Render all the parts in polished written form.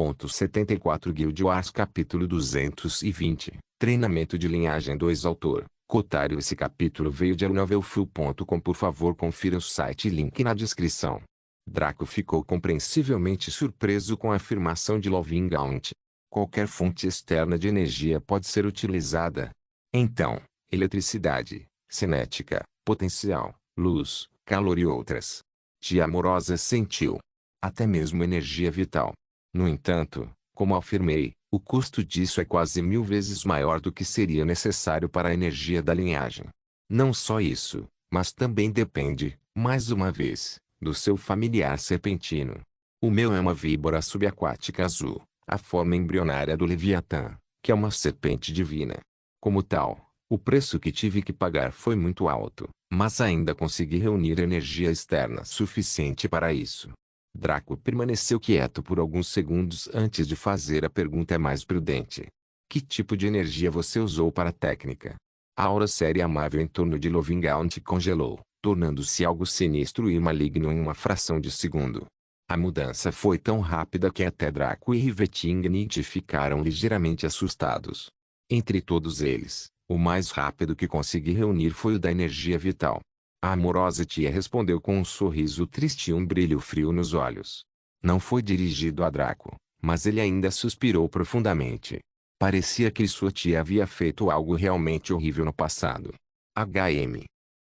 2.74 Guild Wars Capítulo 220 Treinamento de linhagem 2 Autor Cotário. Esse capítulo veio de novelfull.com. Por favor, confira o site, link na descrição. Draco ficou compreensivelmente surpreso com a afirmação de Lovingaunt. Qualquer fonte externa de energia pode ser utilizada. Então, eletricidade, cinética, potencial, luz, calor e outras. Tia Amorosa sentiu. Até mesmo energia vital. No entanto, como afirmei, o custo disso é quase 1000 vezes maior do que seria necessário para a energia da linhagem. Não só isso, mas também depende, mais uma vez, do seu familiar serpentino. O meu é uma víbora subaquática azul, a forma embrionária do Leviatã, que é uma serpente divina. Como tal, o preço que tive que pagar foi muito alto, mas ainda consegui reunir energia externa suficiente para isso. Draco permaneceu quieto por alguns segundos antes de fazer a pergunta mais prudente. Que tipo de energia você usou para a técnica? A aura séria e amável em torno de Lovingaunt congelou, tornando-se algo sinistro e maligno em uma fração de segundo. A mudança foi tão rápida que até Draco e Rivetingnit ficaram ligeiramente assustados. Entre todos eles, o mais rápido que consegui reunir foi o da energia vital. A amorosa tia respondeu com um sorriso triste e um brilho frio nos olhos. Não foi dirigido a Draco, mas ele ainda suspirou profundamente. Parecia que sua tia havia feito algo realmente horrível no passado.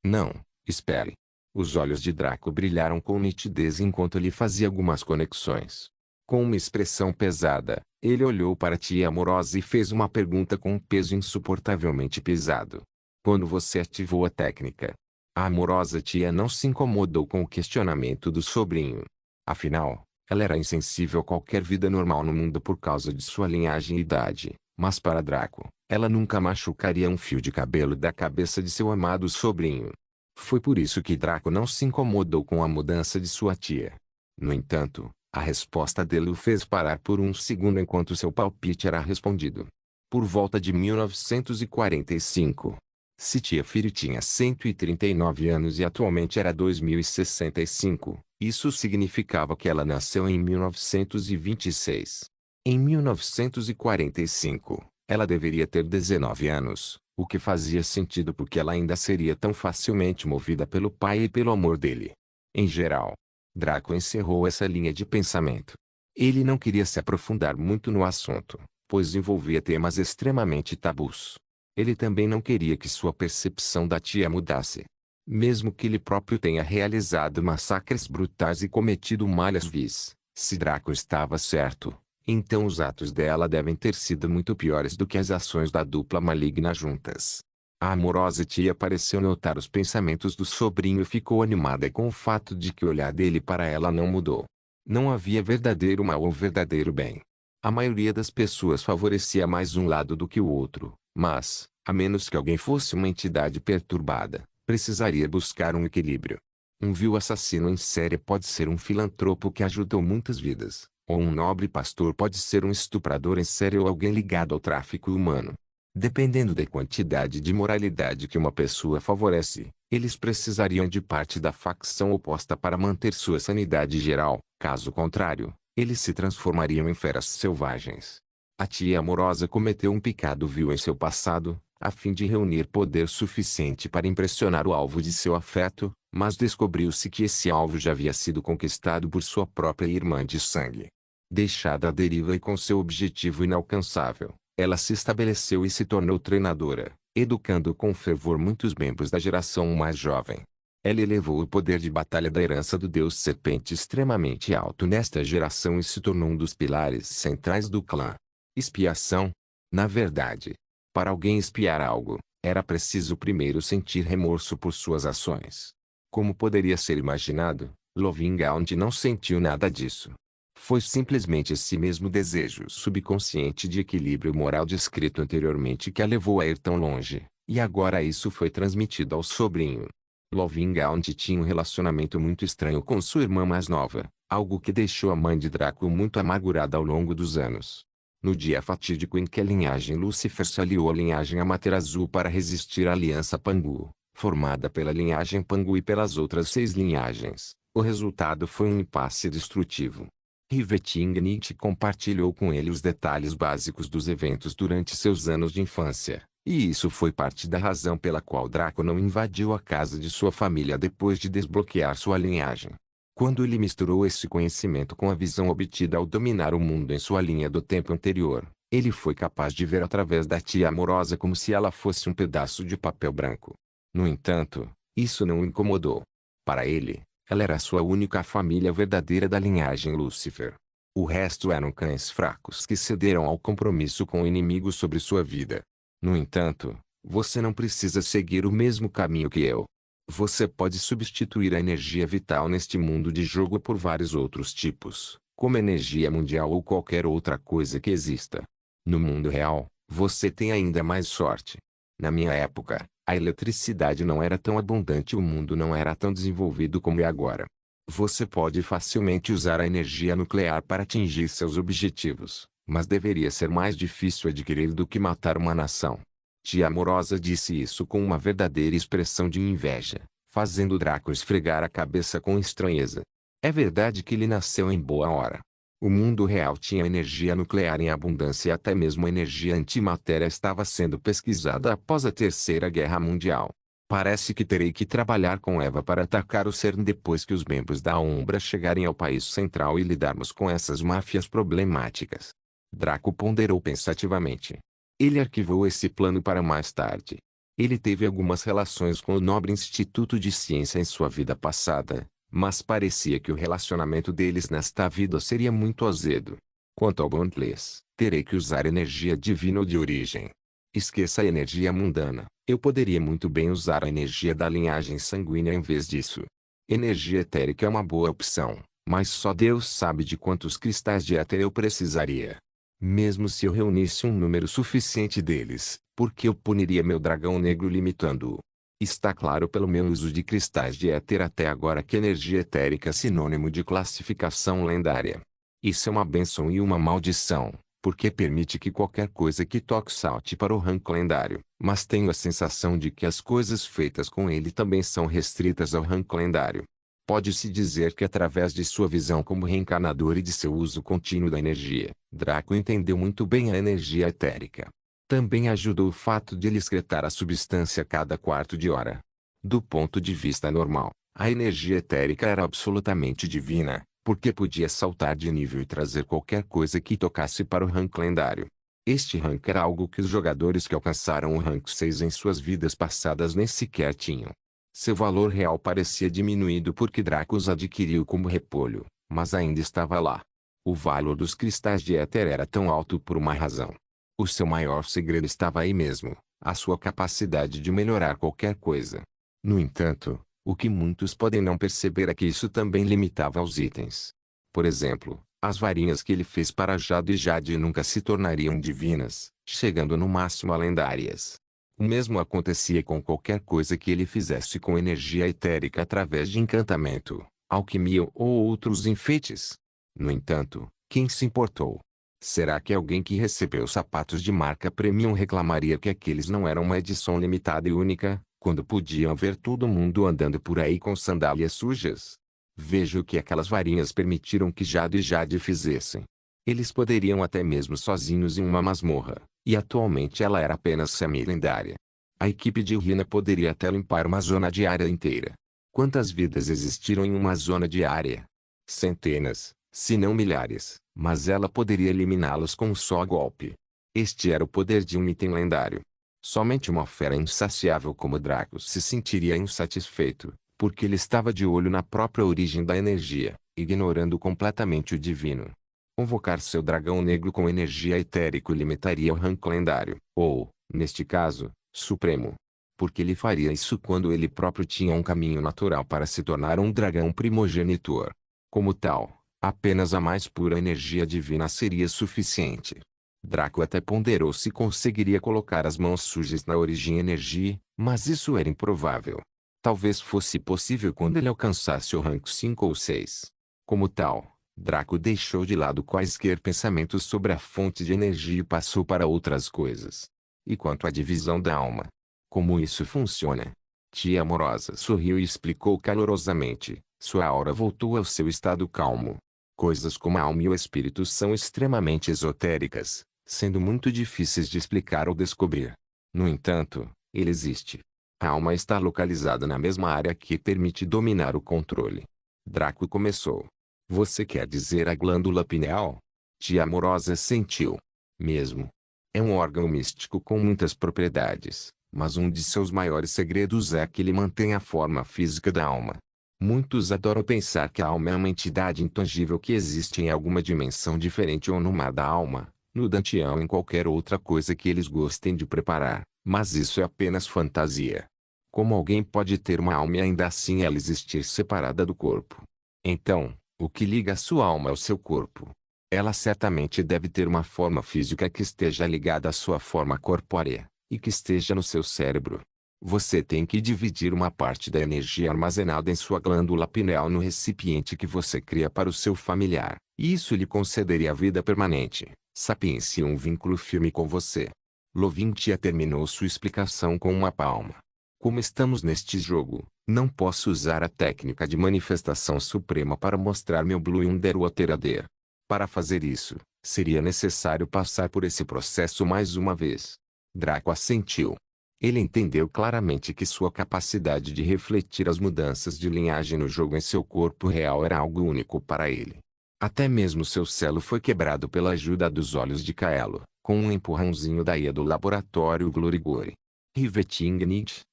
Não, espere. Os olhos de Draco brilharam com nitidez enquanto ele fazia algumas conexões. Com uma expressão pesada, ele olhou para a tia amorosa e fez uma pergunta com um peso insuportavelmente pesado. Quando você ativou a técnica? A amorosa tia não se incomodou com o questionamento do sobrinho. Afinal, ela era insensível a qualquer vida normal no mundo por causa de sua linhagem e idade, mas para Draco, ela nunca machucaria um fio de cabelo da cabeça de seu amado sobrinho. Foi por isso que Draco não se incomodou com a mudança de sua tia. No entanto, a resposta dele o fez parar por um segundo enquanto seu palpite era respondido. Por volta de 1945. Se tia Firi tinha 139 anos e atualmente era 2065, isso significava que ela nasceu em 1926. Em 1945, ela deveria ter 19 anos, o que fazia sentido porque ela ainda seria tão facilmente movida pelo pai e pelo amor dele. Em geral, Draco encerrou essa linha de pensamento. Ele não queria se aprofundar muito no assunto, pois envolvia temas extremamente tabus. Ele também não queria que sua percepção da tia mudasse. Mesmo que ele próprio tenha realizado massacres brutais e cometido malhas vis, se Draco estava certo, então os atos dela devem ter sido muito piores do que as ações da dupla maligna juntas. A amorosa tia pareceu notar os pensamentos do sobrinho e ficou animada com o fato de que o olhar dele para ela não mudou. Não havia verdadeiro mal ou verdadeiro bem. A maioria das pessoas favorecia mais um lado do que o outro, mas, a menos que alguém fosse uma entidade perturbada, precisaria buscar um equilíbrio. Um vil assassino em série pode ser um filantropo que ajudou muitas vidas, ou um nobre pastor pode ser um estuprador em série ou alguém ligado ao tráfico humano. Dependendo da quantidade de moralidade que uma pessoa favorece, eles precisariam de parte da facção oposta para manter sua sanidade geral, caso contrário, eles se transformariam em feras selvagens. A tia amorosa cometeu um pecado vil em seu passado, a fim de reunir poder suficiente para impressionar o alvo de seu afeto, mas descobriu-se que esse alvo já havia sido conquistado por sua própria irmã de sangue. Deixada à deriva e com seu objetivo inalcançável, ela se estabeleceu e se tornou treinadora, educando com fervor muitos membros da geração mais jovem. Ela elevou o poder de batalha da herança do deus serpente extremamente alto nesta geração e se tornou um dos pilares centrais do clã. Expiação? Na verdade, para alguém espiar algo, era preciso primeiro sentir remorso por suas ações. Como poderia ser imaginado, Lovingaunt não sentiu nada disso. Foi simplesmente esse mesmo desejo subconsciente de equilíbrio moral descrito anteriormente que a levou a ir tão longe, e agora isso foi transmitido ao sobrinho. Lovingaunt tinha um relacionamento muito estranho com sua irmã mais nova, algo que deixou a mãe de Draco muito amargurada ao longo dos anos. No dia fatídico em que a linhagem Lúcifer se aliou à linhagem Amaterasu para resistir à Aliança Pangu, formada pela linhagem Pangu e pelas outras 6 linhagens, o resultado foi um impasse destrutivo. Rivetingnicht compartilhou com ele os detalhes básicos dos eventos durante seus anos de infância, e isso foi parte da razão pela qual Draco não invadiu a casa de sua família depois de desbloquear sua linhagem. Quando ele misturou esse conhecimento com a visão obtida ao dominar o mundo em sua linha do tempo anterior, ele foi capaz de ver através da tia amorosa como se ela fosse um pedaço de papel branco. No entanto, isso não o incomodou. Para ele, ela era a sua única família verdadeira da linhagem Lúcifer. O resto eram cães fracos que cederam ao compromisso com o inimigo sobre sua vida. No entanto, você não precisa seguir o mesmo caminho que eu. Você pode substituir a energia vital neste mundo de jogo por vários outros tipos, como energia mundial ou qualquer outra coisa que exista. No mundo real, você tem ainda mais sorte. Na minha época, a eletricidade não era tão abundante e o mundo não era tão desenvolvido como é agora. Você pode facilmente usar a energia nuclear para atingir seus objetivos, mas deveria ser mais difícil adquirir do que matar uma nação. Tia Amorosa disse isso com uma verdadeira expressão de inveja, fazendo Draco esfregar a cabeça com estranheza. É verdade que ele nasceu em boa hora. O mundo real tinha energia nuclear em abundância e até mesmo a energia antimatéria estava sendo pesquisada após a Terceira Guerra Mundial. Parece que terei que trabalhar com Eva para atacar o CERN depois que os membros da Umbra chegarem ao país central e lidarmos com essas máfias problemáticas. Draco ponderou pensativamente. Ele arquivou esse plano para mais tarde. Ele teve algumas relações com o nobre Instituto de Ciência em sua vida passada, mas parecia que o relacionamento deles nesta vida seria muito azedo. Quanto ao Bondless, terei que usar energia divina ou de origem. Esqueça a energia mundana, eu poderia muito bem usar a energia da linhagem sanguínea em vez disso. Energia etérica é uma boa opção, mas só Deus sabe de quantos cristais de éter eu precisaria. Mesmo se eu reunisse um número suficiente deles, por que eu puniria meu dragão negro limitando-o? Está claro pelo meu uso de cristais de éter até agora que energia etérica é sinônimo de classificação lendária. Isso é uma bênção e uma maldição, porque permite que qualquer coisa que toque salte para o rank lendário, mas tenho a sensação de que as coisas feitas com ele também são restritas ao rank lendário. Pode-se dizer que através de sua visão como reencarnador e de seu uso contínuo da energia, Draco entendeu muito bem a energia etérica. Também ajudou o fato de ele excretar a substância a cada quarto de hora. Do ponto de vista normal, a energia etérica era absolutamente divina, porque podia saltar de nível e trazer qualquer coisa que tocasse para o rank lendário. Este rank era algo que os jogadores que alcançaram o rank 6 em suas vidas passadas nem sequer tinham. Seu valor real parecia diminuído porque Draco os adquiriu como repolho, mas ainda estava lá. O valor dos cristais de éter era tão alto por uma razão. O seu maior segredo estava aí mesmo, a sua capacidade de melhorar qualquer coisa. No entanto, o que muitos podem não perceber é que isso também limitava aos itens. Por exemplo, as varinhas que ele fez para Jade e Jade nunca se tornariam divinas, chegando no máximo a lendárias. O mesmo acontecia com qualquer coisa que ele fizesse com energia etérica através de encantamento, alquimia ou outros enfeites. No entanto, quem se importou? Será que alguém que recebeu sapatos de marca premium reclamaria que aqueles não eram uma edição limitada e única, quando podiam ver todo mundo andando por aí com sandálias sujas? Veja o que aquelas varinhas permitiram que Jade e Jade fizessem. Eles poderiam até mesmo sozinhos em uma masmorra, e atualmente ela era apenas semi-lendária. A equipe de Rina poderia até limpar uma zona de área inteira. Quantas vidas existiram em uma zona de área? Centenas, se não milhares, mas ela poderia eliminá-los com um só golpe. Este era o poder de um item lendário. Somente uma fera insaciável como Draco se sentiria insatisfeito, porque ele estava de olho na própria origem da energia, ignorando completamente o divino. Convocar seu dragão negro com energia etérica limitaria o rank lendário, ou, neste caso, supremo. Porque ele faria isso quando ele próprio tinha um caminho natural para se tornar um dragão primogenitor. Como tal, apenas a mais pura energia divina seria suficiente. Draco até ponderou se conseguiria colocar as mãos sujas na origem energia, mas isso era improvável. Talvez fosse possível quando ele alcançasse o rank 5 ou 6. Como tal, Draco deixou de lado quaisquer pensamentos sobre a fonte de energia e passou para outras coisas. E quanto à divisão da alma? Como isso funciona? Tia Amorosa sorriu e explicou calorosamente. Sua aura voltou ao seu estado calmo. Coisas como a alma e o espírito são extremamente esotéricas, sendo muito difíceis de explicar ou descobrir. No entanto, ele existe. A alma está localizada na mesma área que permite dominar o controle. Draco começou. Você quer dizer a glândula pineal? Tia Amorosa sentiu. Mesmo. É um órgão místico com muitas propriedades, mas um de seus maiores segredos é que ele mantém a forma física da alma. Muitos adoram pensar que a alma é uma entidade intangível que existe em alguma dimensão diferente ou no mar da alma, no dantião ou em qualquer outra coisa que eles gostem de preparar, mas isso é apenas fantasia. Como alguém pode ter uma alma e ainda assim ela existir separada do corpo? Então, o que liga a sua alma ao seu corpo? Ela certamente deve ter uma forma física que esteja ligada à sua forma corpórea, e que esteja no seu cérebro. Você tem que dividir uma parte da energia armazenada em sua glândula pineal no recipiente que você cria para o seu familiar, e isso lhe concederia a vida permanente, sapiência e um vínculo firme com você. Lovintia terminou sua explicação com uma palma. Como estamos neste jogo, não posso usar a técnica de manifestação suprema para mostrar meu Blue Underwater. Para fazer isso, seria necessário passar por esse processo mais uma vez. Draco assentiu. Ele entendeu claramente que sua capacidade de refletir as mudanças de linhagem no jogo em seu corpo real era algo único para ele. Até mesmo seu celo foi quebrado pela ajuda dos olhos de Kaelo, com um empurrãozinho da IA do laboratório Glorigori. Riveting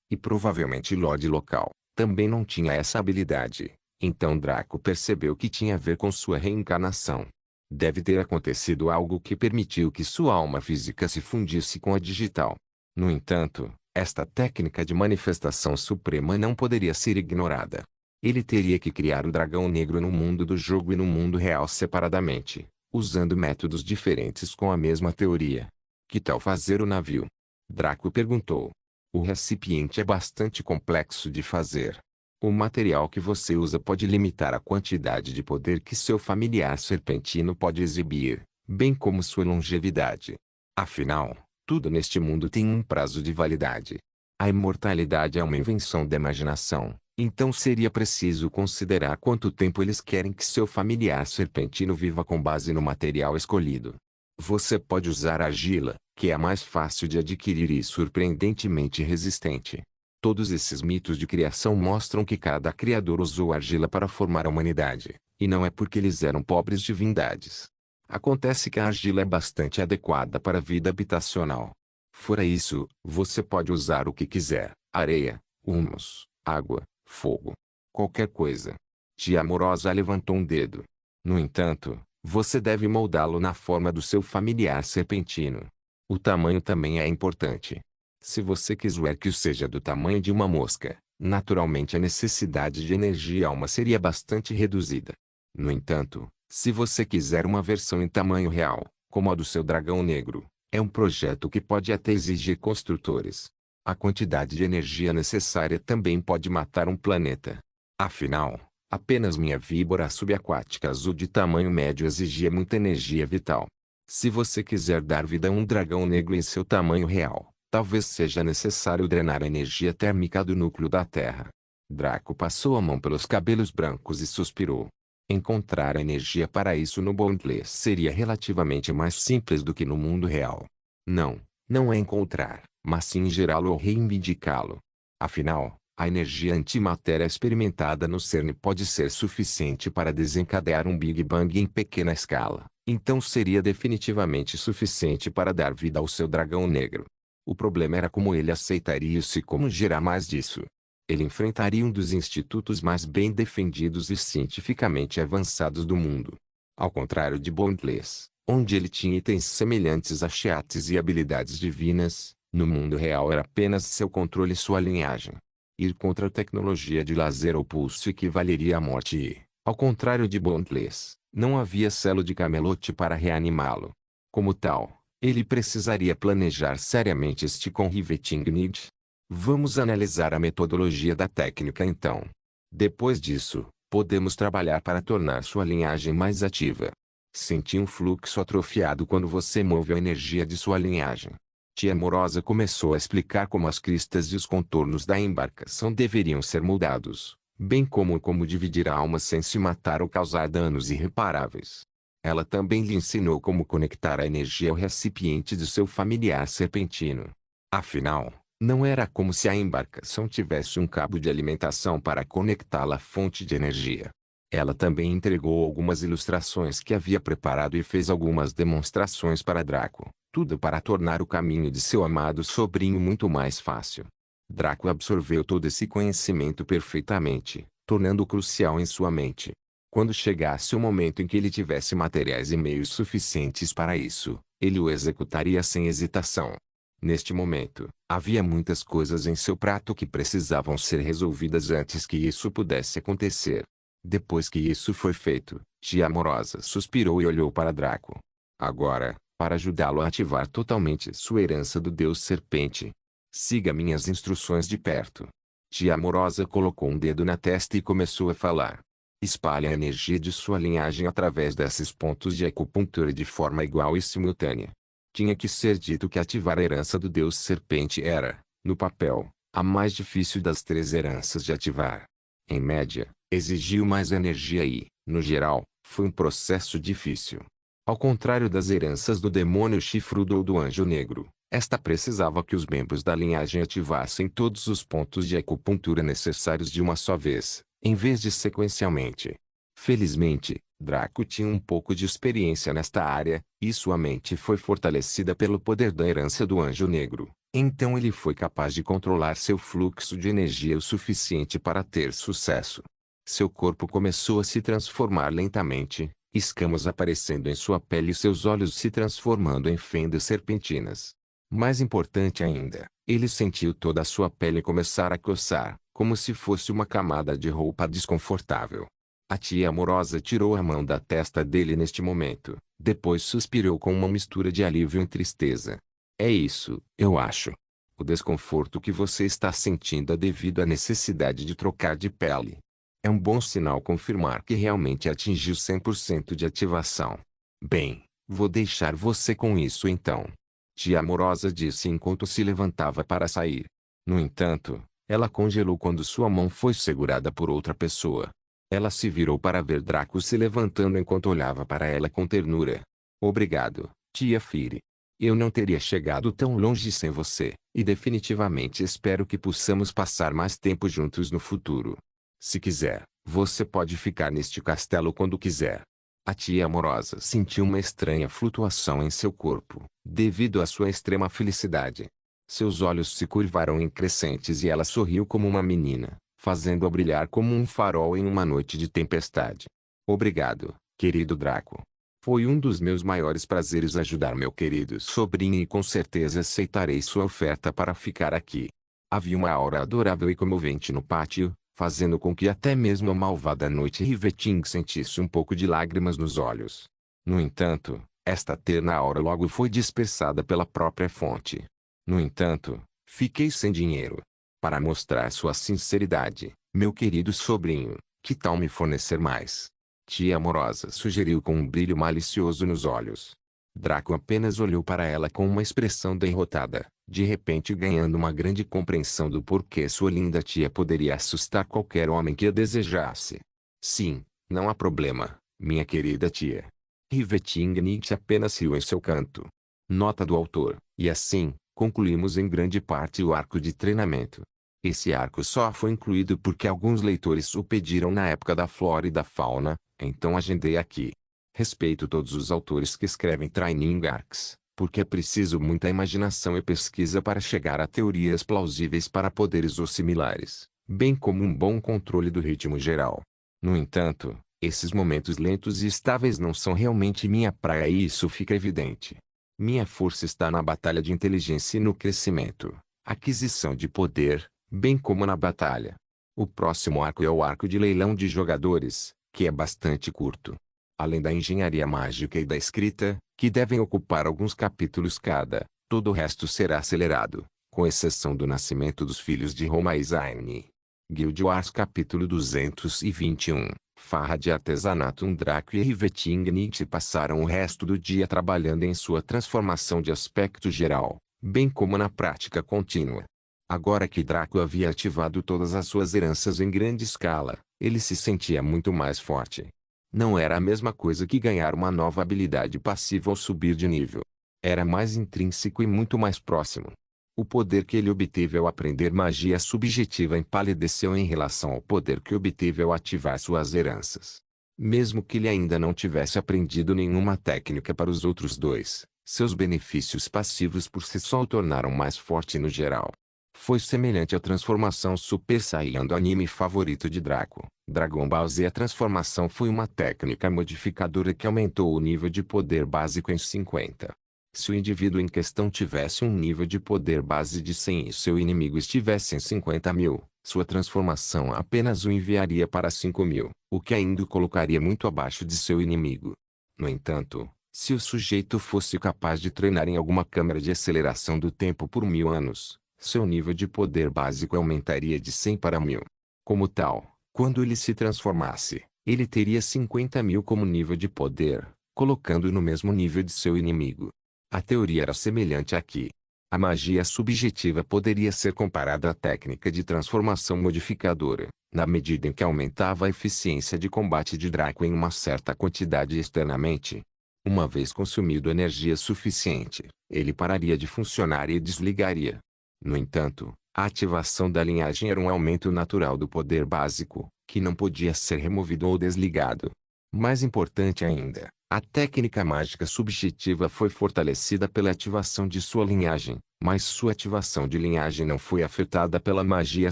e provavelmente Lorde Local, também não tinha essa habilidade, então Draco percebeu que tinha a ver com sua reencarnação. Deve ter acontecido algo que permitiu que sua alma física se fundisse com a digital. No entanto, esta técnica de manifestação suprema não poderia ser ignorada. Ele teria que criar o dragão negro no mundo do jogo e no mundo real separadamente, usando métodos diferentes com a mesma teoria. Que tal fazer o navio? Draco perguntou. O recipiente é bastante complexo de fazer. O material que você usa pode limitar a quantidade de poder que seu familiar serpentino pode exibir, bem como sua longevidade. Afinal, tudo neste mundo tem um prazo de validade. A imortalidade é uma invenção da imaginação, então seria preciso considerar quanto tempo eles querem que seu familiar serpentino viva com base no material escolhido. Você pode usar argila, que é a mais fácil de adquirir e surpreendentemente resistente. Todos esses mitos de criação mostram que cada criador usou argila para formar a humanidade, e não é porque eles eram pobres divindades. Acontece que a argila é bastante adequada para a vida habitacional. Fora isso, você pode usar o que quiser: areia, humus, água, fogo. Qualquer coisa. Tia Amorosa levantou um dedo. No entanto, você deve moldá-lo na forma do seu familiar serpentino. O tamanho também é importante. Se você quiser que o seja do tamanho de uma mosca, naturalmente a necessidade de energia alma seria bastante reduzida. No entanto, se você quiser uma versão em tamanho real, como a do seu dragão negro, é um projeto que pode até exigir construtores. A quantidade de energia necessária também pode matar um planeta. Afinal, apenas minha víbora subaquática azul de tamanho médio exigia muita energia vital. Se você quiser dar vida a um dragão negro em seu tamanho real, talvez seja necessário drenar a energia térmica do núcleo da Terra. Draco passou a mão pelos cabelos brancos e suspirou. Encontrar a energia para isso no Boundless seria relativamente mais simples do que no mundo real. Não é encontrar, mas sim gerá-lo ou reivindicá-lo. Afinal, a energia antimatéria experimentada no CERN pode ser suficiente para desencadear um Big Bang em pequena escala, então seria definitivamente suficiente para dar vida ao seu dragão negro. O problema era como ele aceitaria isso e como gerar mais disso. Ele enfrentaria um dos institutos mais bem defendidos e cientificamente avançados do mundo. Ao contrário de Boundless, onde ele tinha itens semelhantes a chiates e habilidades divinas, no mundo real era apenas seu controle e sua linhagem. Ir contra a tecnologia de laser ou pulso equivaleria à morte e, ao contrário de Boundless, não havia selo de Camelot para reanimá-lo. Como tal, ele precisaria planejar seriamente este com Riveting Need. Vamos analisar a metodologia da técnica então. Depois disso, podemos trabalhar para tornar sua linhagem mais ativa. Senti um fluxo atrofiado quando você move a energia de sua linhagem. Tia Amorosa começou a explicar como as cristas e os contornos da embarcação deveriam ser moldados, bem como dividir a alma sem se matar ou causar danos irreparáveis. Ela também lhe ensinou como conectar a energia ao recipiente de seu familiar serpentino. Afinal, não era como se a embarcação tivesse um cabo de alimentação para conectá-la à fonte de energia. Ela também entregou algumas ilustrações que havia preparado e fez algumas demonstrações para Draco, tudo para tornar o caminho de seu amado sobrinho muito mais fácil. Draco absorveu todo esse conhecimento perfeitamente, tornando-o crucial em sua mente. Quando chegasse o momento em que ele tivesse materiais e meios suficientes para isso, ele o executaria sem hesitação. Neste momento, havia muitas coisas em seu prato que precisavam ser resolvidas antes que isso pudesse acontecer. Depois que isso foi feito, Tia Amorosa suspirou e olhou para Draco. Agora, para ajudá-lo a ativar totalmente sua herança do Deus Serpente, siga minhas instruções de perto. Tia Amorosa colocou um dedo na testa e começou a falar. Espalhe a energia de sua linhagem através desses pontos de acupuntura de forma igual e simultânea. Tinha que ser dito que ativar a herança do Deus Serpente era, no papel, a mais difícil das 3 heranças de ativar. Em média, exigiu mais energia e, no geral, foi um processo difícil. Ao contrário das heranças do demônio chifrudo ou do anjo negro, esta precisava que os membros da linhagem ativassem todos os pontos de acupuntura necessários de uma só vez, em vez de sequencialmente. Felizmente, Draco tinha um pouco de experiência nesta área, e sua mente foi fortalecida pelo poder da herança do anjo negro. Então ele foi capaz de controlar seu fluxo de energia o suficiente para ter sucesso. Seu corpo começou a se transformar lentamente, escamas aparecendo em sua pele e seus olhos se transformando em fendas serpentinas. Mais importante ainda, ele sentiu toda a sua pele começar a coçar, como se fosse uma camada de roupa desconfortável. A tia amorosa tirou a mão da testa dele neste momento, depois suspirou com uma mistura de alívio e tristeza. É isso, eu acho. O desconforto que você está sentindo é devido à necessidade de trocar de pele. É um bom sinal confirmar que realmente atingiu 100% de ativação. Bem, vou deixar você com isso então. Tia amorosa disse enquanto se levantava para sair. No entanto, ela congelou quando sua mão foi segurada por outra pessoa. Ela se virou para ver Draco se levantando enquanto olhava para ela com ternura. Obrigado, tia Fire. Eu não teria chegado tão longe sem você, e definitivamente espero que possamos passar mais tempo juntos no futuro. Se quiser, você pode ficar neste castelo quando quiser. A tia amorosa sentiu uma estranha flutuação em seu corpo, devido à sua extrema felicidade. Seus olhos se curvaram em crescentes e ela sorriu como uma menina, fazendo-a brilhar como um farol em uma noite de tempestade. Obrigado, querido Draco. Foi um dos meus maiores prazeres ajudar meu querido sobrinho e com certeza aceitarei sua oferta para ficar aqui. Havia uma aura adorável e comovente no pátio, fazendo com que até mesmo a malvada noite Riveting sentisse um pouco de lágrimas nos olhos. No entanto, esta terna aura logo foi dispersada pela própria fonte. No entanto, fiquei sem dinheiro. Para mostrar sua sinceridade, meu querido sobrinho, que tal me fornecer mais? Tia amorosa sugeriu com um brilho malicioso nos olhos. Draco apenas olhou para ela com uma expressão derrotada, de repente ganhando uma grande compreensão do porquê sua linda tia poderia assustar qualquer homem que a desejasse. Sim, não há problema, minha querida tia. Riveting Nietzsche apenas riu em seu canto. Nota do autor, e assim, concluímos em grande parte o arco de treinamento. Esse arco só foi incluído porque alguns leitores o pediram na época da flora e da fauna, então agendei aqui. Respeito todos os autores que escrevem training arcs, porque é preciso muita imaginação e pesquisa para chegar a teorias plausíveis para poderes ou similares, bem como um bom controle do ritmo geral. No entanto, esses momentos lentos e estáveis não são realmente minha praia e isso fica evidente. Minha força está na batalha de inteligência e no crescimento, aquisição de poder, bem como na batalha. O próximo arco é o arco de leilão de jogadores, que é bastante curto. Além da engenharia mágica e da escrita, que devem ocupar alguns capítulos cada, todo o resto será acelerado, com exceção do nascimento dos filhos de Roma e Zaini. Guild Wars capítulo 221, Farra de Artesanato. Draco e Riveting Nietzsche passaram o resto do dia trabalhando em sua transformação de aspecto geral, bem como na prática contínua. Agora que Draco havia ativado todas as suas heranças em grande escala, ele se sentia muito mais forte. Não era a mesma coisa que ganhar uma nova habilidade passiva ou subir de nível. Era mais intrínseco e muito mais próximo. O poder que ele obteve ao aprender magia subjetiva empalideceu em relação ao poder que obteve ao ativar suas heranças. Mesmo que ele ainda não tivesse aprendido nenhuma técnica para os outros dois, seus benefícios passivos por si só o tornaram mais forte no geral. Foi semelhante à transformação Super Saiyan do anime favorito de Draco, Dragon Ball Z. A transformação foi uma técnica modificadora que aumentou o nível de poder básico em 50. Se o indivíduo em questão tivesse um nível de poder base de 100 e seu inimigo estivesse em 50.000, sua transformação apenas o enviaria para 5.000, o que ainda o colocaria muito abaixo de seu inimigo. No entanto, se o sujeito fosse capaz de treinar em alguma câmara de aceleração do tempo por 1.000 anos, seu nível de poder básico aumentaria de 100 para 1.000. Como tal, quando ele se transformasse, ele teria 50.000 como nível de poder, colocando-o no mesmo nível de seu inimigo. A teoria era semelhante aqui. A magia subjetiva poderia ser comparada à técnica de transformação modificadora, na medida em que aumentava a eficiência de combate de Draco em uma certa quantidade externamente. Uma vez consumido energia suficiente, ele pararia de funcionar e desligaria. No entanto, a ativação da linhagem era um aumento natural do poder básico, que não podia ser removido ou desligado. Mais importante ainda, a técnica mágica subjetiva foi fortalecida pela ativação de sua linhagem, mas sua ativação de linhagem não foi afetada pela magia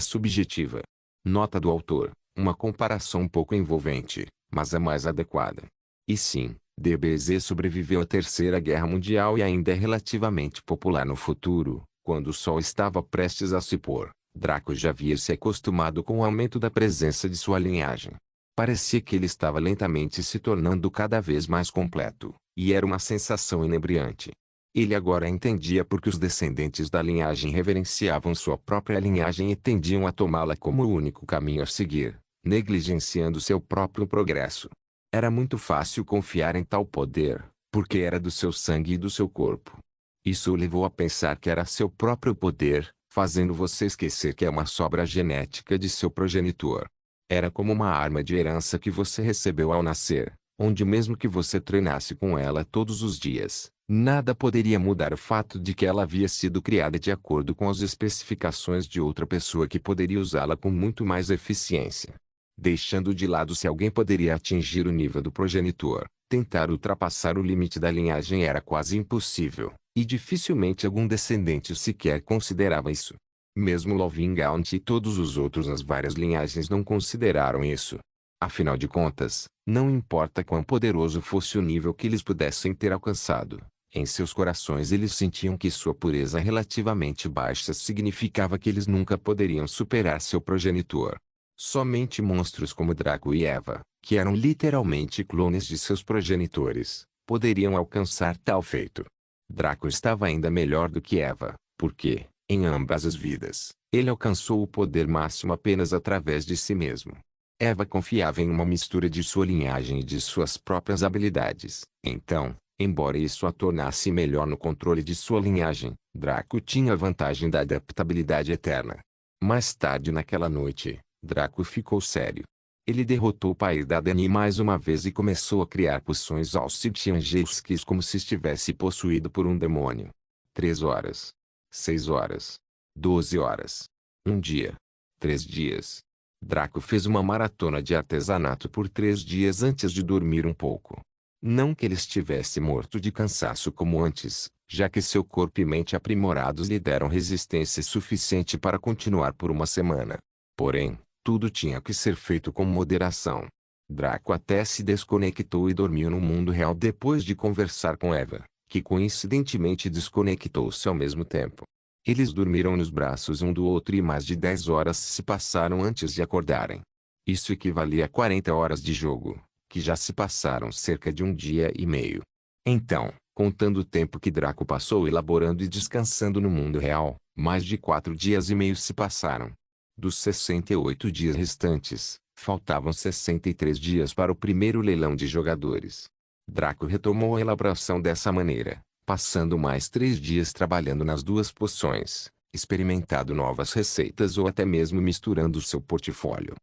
subjetiva. Nota do autor: uma comparação um pouco envolvente, mas a mais adequada. E sim, DBZ sobreviveu à Terceira Guerra Mundial e ainda é relativamente popular no futuro. Quando o sol estava prestes a se pôr, Draco já havia se acostumado com o aumento da presença de sua linhagem. Parecia que ele estava lentamente se tornando cada vez mais completo, e era uma sensação inebriante. Ele agora entendia por que os descendentes da linhagem reverenciavam sua própria linhagem e tendiam a tomá-la como o único caminho a seguir, negligenciando seu próprio progresso. Era muito fácil confiar em tal poder, porque era do seu sangue e do seu corpo. Isso o levou a pensar que era seu próprio poder, fazendo você esquecer que é uma sobra genética de seu progenitor. Era como uma arma de herança que você recebeu ao nascer, onde mesmo que você treinasse com ela todos os dias, nada poderia mudar o fato de que ela havia sido criada de acordo com as especificações de outra pessoa que poderia usá-la com muito mais eficiência. Deixando de lado se alguém poderia atingir o nível do progenitor, tentar ultrapassar o limite da linhagem era quase impossível, e dificilmente algum descendente sequer considerava isso. Mesmo Lovingaunt e todos os outros nas várias linhagens não consideraram isso. Afinal de contas, não importa quão poderoso fosse o nível que eles pudessem ter alcançado, em seus corações eles sentiam que sua pureza relativamente baixa significava que eles nunca poderiam superar seu progenitor. Somente monstros como Draco e Eva, que eram literalmente clones de seus progenitores, poderiam alcançar tal feito. Draco estava ainda melhor do que Eva, porque, em ambas as vidas, ele alcançou o poder máximo apenas através de si mesmo. Eva confiava em uma mistura de sua linhagem e de suas próprias habilidades. Então, embora isso a tornasse melhor no controle de sua linhagem, Draco tinha a vantagem da adaptabilidade eterna. Mais tarde naquela noite, Draco ficou sério. Ele derrotou o pai da Dani mais uma vez e começou a criar poções Alcitiangelskis como se estivesse possuído por um demônio. 3 horas. 6 horas. 12 horas. 1 dia. 3 dias. Draco fez uma maratona de artesanato por 3 dias antes de dormir um pouco. Não que ele estivesse morto de cansaço como antes, já que seu corpo e mente aprimorados lhe deram resistência suficiente para continuar por uma semana. Porém, tudo tinha que ser feito com moderação. Draco até se desconectou e dormiu no mundo real depois de conversar com Eva, que coincidentemente desconectou-se ao mesmo tempo. Eles dormiram nos braços um do outro e mais de 10 horas se passaram antes de acordarem. Isso equivalia a 40 horas de jogo, que já se passaram cerca de 1 dia e meio. Então, contando o tempo que Draco passou elaborando e descansando no mundo real, mais de 4 dias e meio se passaram. Dos 68 dias restantes, faltavam 63 dias para o primeiro leilão de jogadores. Draco retomou a elaboração dessa maneira, passando mais 3 dias trabalhando nas 2 poções, experimentado novas receitas ou até mesmo misturando seu portfólio.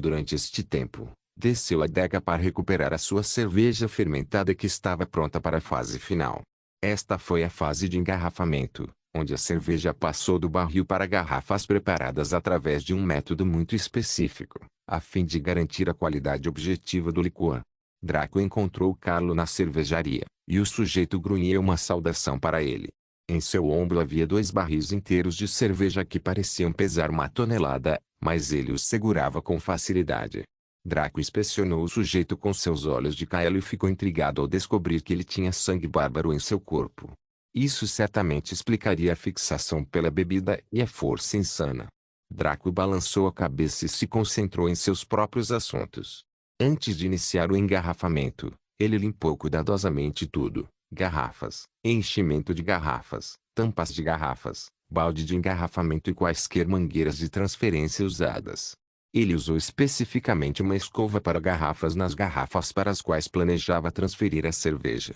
Durante este tempo, desceu a adega para recuperar a sua cerveja fermentada que estava pronta para a fase final. Esta foi a fase de engarrafamento, onde a cerveja passou do barril para garrafas preparadas através de um método muito específico, a fim de garantir a qualidade objetiva do licor. Draco encontrou Carlo na cervejaria, e o sujeito grunhia uma saudação para ele. Em seu ombro havia 2 barris inteiros de cerveja que pareciam pesar 1 tonelada, mas ele os segurava com facilidade. Draco inspecionou o sujeito com seus olhos de caelo e ficou intrigado ao descobrir que ele tinha sangue bárbaro em seu corpo. Isso certamente explicaria a fixação pela bebida e a força insana. Draco balançou a cabeça e se concentrou em seus próprios assuntos. Antes de iniciar o engarrafamento, ele limpou cuidadosamente tudo: garrafas, enchimento de garrafas, tampas de garrafas, balde de engarrafamento e quaisquer mangueiras de transferência usadas. Ele usou especificamente uma escova para garrafas nas garrafas para as quais planejava transferir a cerveja.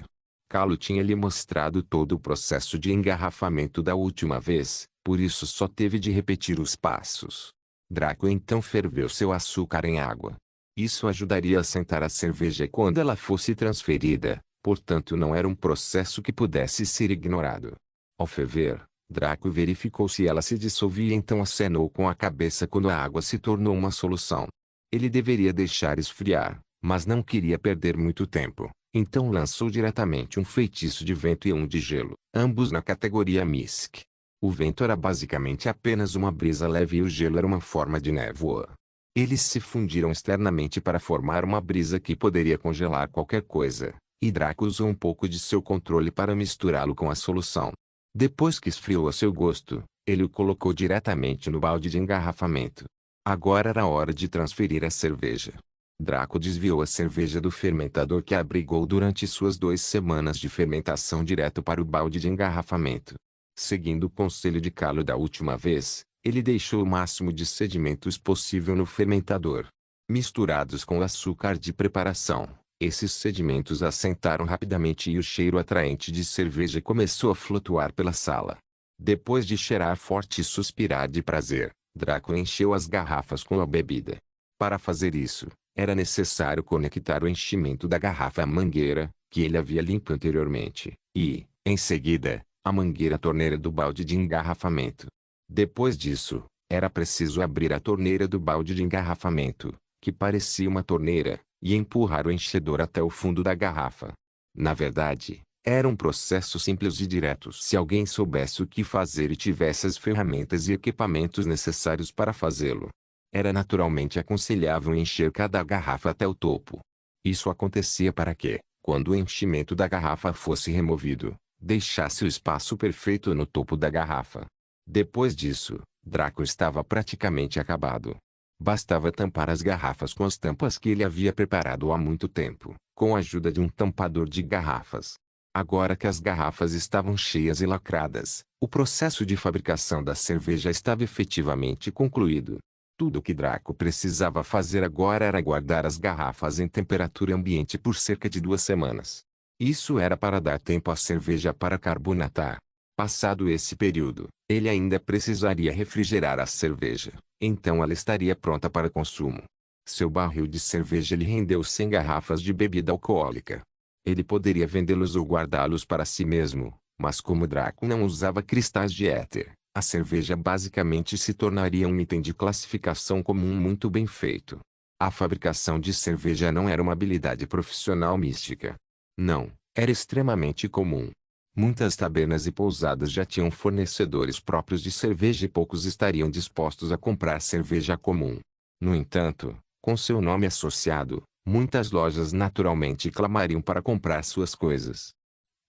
Carlo tinha lhe mostrado todo o processo de engarrafamento da última vez, por isso só teve de repetir os passos. Draco então ferveu seu açúcar em água. Isso ajudaria a assentar a cerveja quando ela fosse transferida, portanto não era um processo que pudesse ser ignorado. Ao ferver, Draco verificou se ela se dissolvia e então acenou com a cabeça quando a água se tornou uma solução. Ele deveria deixar esfriar, mas não queria perder muito tempo, então lançou diretamente um feitiço de vento e um de gelo, ambos na categoria Mystic. O vento era basicamente apenas uma brisa leve e o gelo era uma forma de névoa. Eles se fundiram externamente para formar uma brisa que poderia congelar qualquer coisa, e Draco usou um pouco de seu controle para misturá-lo com a solução. Depois que esfriou a seu gosto, ele o colocou diretamente no balde de engarrafamento. Agora era hora de transferir a cerveja. Draco desviou a cerveja do fermentador que abrigou durante suas 2 semanas de fermentação direto para o balde de engarrafamento. Seguindo o conselho de Carlo da última vez, ele deixou o máximo de sedimentos possível no fermentador. Misturados com o açúcar de preparação, esses sedimentos assentaram rapidamente e o cheiro atraente de cerveja começou a flutuar pela sala. Depois de cheirar forte e suspirar de prazer, Draco encheu as garrafas com a bebida. Para fazer isso, era necessário conectar o enchimento da garrafa à mangueira, que ele havia limpo anteriormente, e, em seguida, a mangueira à torneira do balde de engarrafamento. Depois disso, era preciso abrir a torneira do balde de engarrafamento, que parecia uma torneira, e empurrar o enchedor até o fundo da garrafa. Na verdade, era um processo simples e direto se alguém soubesse o que fazer e tivesse as ferramentas e equipamentos necessários para fazê-lo. Era naturalmente aconselhável encher cada garrafa até o topo. Isso acontecia para que, quando o enchimento da garrafa fosse removido, deixasse o espaço perfeito no topo da garrafa. Depois disso, Draco estava praticamente acabado. Bastava tampar as garrafas com as tampas que ele havia preparado há muito tempo, com a ajuda de um tampador de garrafas. Agora que as garrafas estavam cheias e lacradas, o processo de fabricação da cerveja estava efetivamente concluído. Tudo o que Draco precisava fazer agora era guardar as garrafas em temperatura ambiente por cerca de 2 semanas. Isso era para dar tempo à cerveja para carbonatar. Passado esse período, ele ainda precisaria refrigerar a cerveja, então ela estaria pronta para consumo. Seu barril de cerveja lhe rendeu 100 garrafas de bebida alcoólica. Ele poderia vendê-los ou guardá-los para si mesmo, mas como Draco não usava cristais de éter, a cerveja basicamente se tornaria um item de classificação comum muito bem feito. A fabricação de cerveja não era uma habilidade profissional mística. Não, era extremamente comum. Muitas tabernas e pousadas já tinham fornecedores próprios de cerveja e poucos estariam dispostos a comprar cerveja comum. No entanto, com seu nome associado, muitas lojas naturalmente clamariam para comprar suas coisas.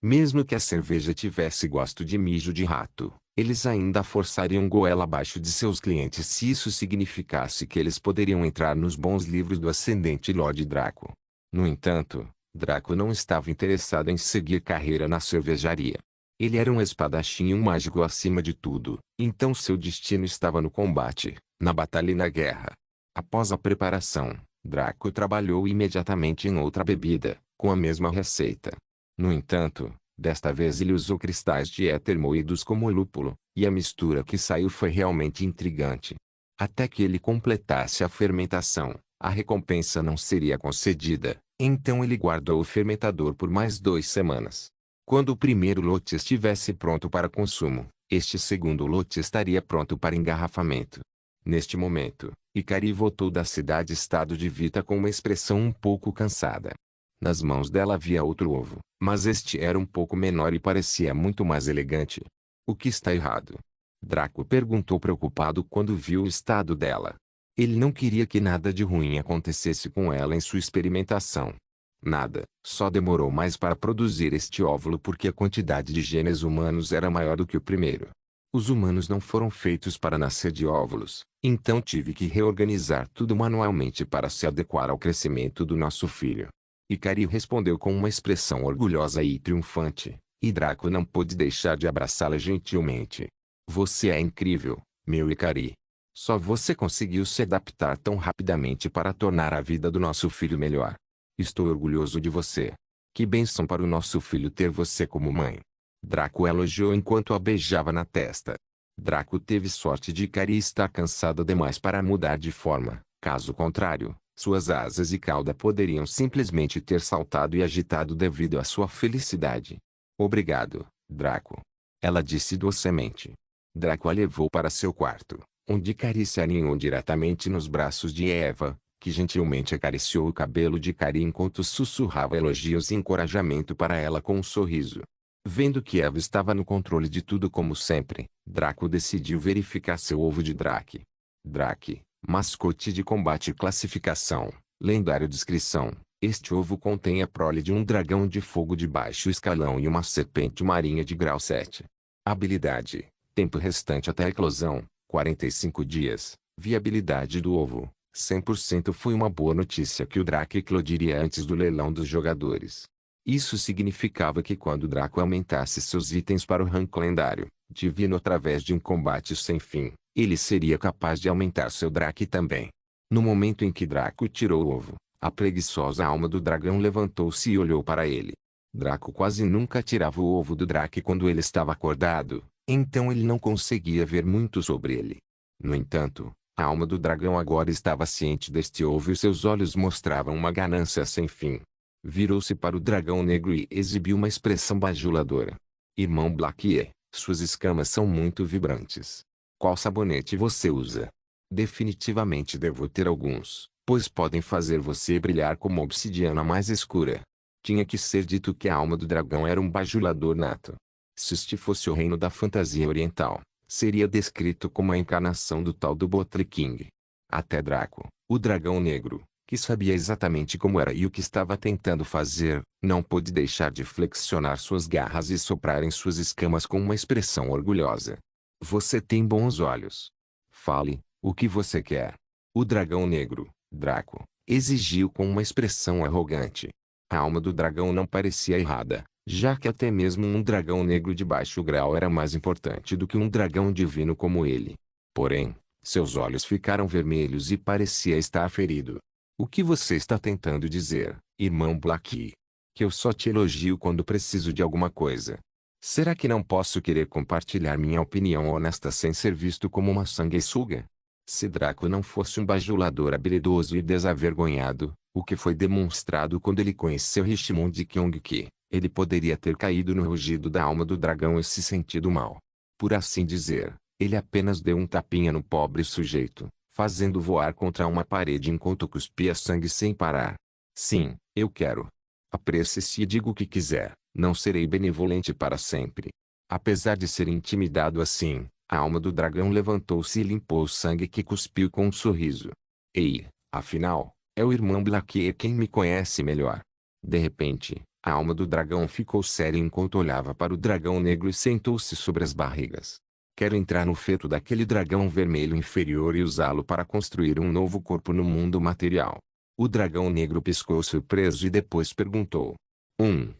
Mesmo que a cerveja tivesse gosto de mijo de rato, eles ainda forçariam goela abaixo de seus clientes se isso significasse que eles poderiam entrar nos bons livros do ascendente Lord Draco. No entanto, Draco não estava interessado em seguir carreira na cervejaria. Ele era um espadachim e um mágico acima de tudo, então seu destino estava no combate, na batalha e na guerra. Após a preparação, Draco trabalhou imediatamente em outra bebida, com a mesma receita. No entanto, Desta vez ele usou cristais de éter moídos como lúpulo, e a mistura que saiu foi realmente intrigante. Até que ele completasse a fermentação, a recompensa não seria concedida, então ele guardou o fermentador por mais 2 semanas. Quando o primeiro lote estivesse pronto para consumo, este segundo lote estaria pronto para engarrafamento. Neste momento, Hikari voltou da cidade-estado de Vita com uma expressão um pouco cansada. Nas mãos dela havia outro ovo, mas este era um pouco menor e parecia muito mais elegante. O que está errado? Draco perguntou preocupado quando viu o estado dela. Ele não queria que nada de ruim acontecesse com ela em sua experimentação. Nada, só demorou mais para produzir este óvulo porque a quantidade de genes humanos era maior do que o primeiro. Os humanos não foram feitos para nascer de óvulos, então tive que reorganizar tudo manualmente para se adequar ao crescimento do nosso filho. Hikari respondeu com uma expressão orgulhosa e triunfante, e Draco não pôde deixar de abraçá-la gentilmente. Você é incrível, meu Hikari. Só você conseguiu se adaptar tão rapidamente para tornar a vida do nosso filho melhor. Estou orgulhoso de você. Que bênção para o nosso filho ter você como mãe. Draco elogiou enquanto a beijava na testa. Draco teve sorte de Hikari estar cansada demais para mudar de forma, caso contrário, suas asas e cauda poderiam simplesmente ter saltado e agitado devido à sua felicidade. Obrigado, Draco. Ela disse docemente. Draco a levou para seu quarto, onde Hikari se aninhou diretamente nos braços de Eva, que gentilmente acariciou o cabelo de Hikari enquanto sussurrava elogios e encorajamento para ela com um sorriso. Vendo que Eva estava no controle de tudo como sempre, Draco decidiu verificar seu ovo de Drake. Drake, mascote de combate e classificação, lendário descrição. Este ovo contém a prole de um dragão de fogo de baixo escalão e uma serpente marinha de grau 7. Habilidade: tempo restante até a eclosão, 45 dias. Viabilidade do ovo: 100%. Foi uma boa notícia que o Drake eclodiria antes do leilão dos jogadores. Isso significava que quando Draco aumentasse seus itens para o rank lendário, divino através de um combate sem fim, ele seria capaz de aumentar seu Drake também. No momento em que Draco tirou o ovo, a preguiçosa alma do dragão levantou-se e olhou para ele. Draco quase nunca tirava o ovo do Drake quando ele estava acordado, então ele não conseguia ver muito sobre ele. No entanto, a alma do dragão agora estava ciente deste ovo e seus olhos mostravam uma ganância sem fim. Virou-se para o dragão negro e exibiu uma expressão bajuladora. Irmão Blackie, suas escamas são muito vibrantes. Qual sabonete você usa? Definitivamente devo ter alguns, pois podem fazer você brilhar como obsidiana mais escura. Tinha que ser dito que a alma do dragão era um bajulador nato. Se este fosse o reino da fantasia oriental, seria descrito como a encarnação do tal do Bottle King. Até Draco, o dragão negro, que sabia exatamente como era e o que estava tentando fazer, não pôde deixar de flexionar suas garras e soprar em suas escamas com uma expressão orgulhosa. Você tem bons olhos. Fale, o que você quer? O dragão negro, Draco, exigiu com uma expressão arrogante. A alma do dragão não parecia errada, já que até mesmo um dragão negro de baixo grau era mais importante do que um dragão divino como ele. Porém, seus olhos ficaram vermelhos e parecia estar ferido. O que você está tentando dizer, irmão Blackie? Que eu só te elogio quando preciso de alguma coisa. Será que não posso querer compartilhar minha opinião honesta sem ser visto como uma sanguessuga? Se Draco não fosse um bajulador habilidoso e desavergonhado, o que foi demonstrado quando ele conheceu Richmond de Kyongki, ele poderia ter caído no rugido da alma do dragão e se sentido mal. Por assim dizer, ele apenas deu um tapinha no pobre sujeito, fazendo voar contra uma parede enquanto cuspia sangue sem parar. Sim, eu quero. Apresse-se e diga o que quiser, não serei benevolente para sempre. Apesar de ser intimidado assim, a alma do dragão levantou-se e limpou o sangue que cuspiu com um sorriso. Ei, afinal, é o irmão Blackie quem me conhece melhor. De repente, a alma do dragão ficou séria enquanto olhava para o dragão negro e sentou-se sobre as barrigas. Quero entrar no feto daquele dragão vermelho inferior e usá-lo para construir um novo corpo no mundo material. O dragão negro piscou surpreso e depois perguntou. 1.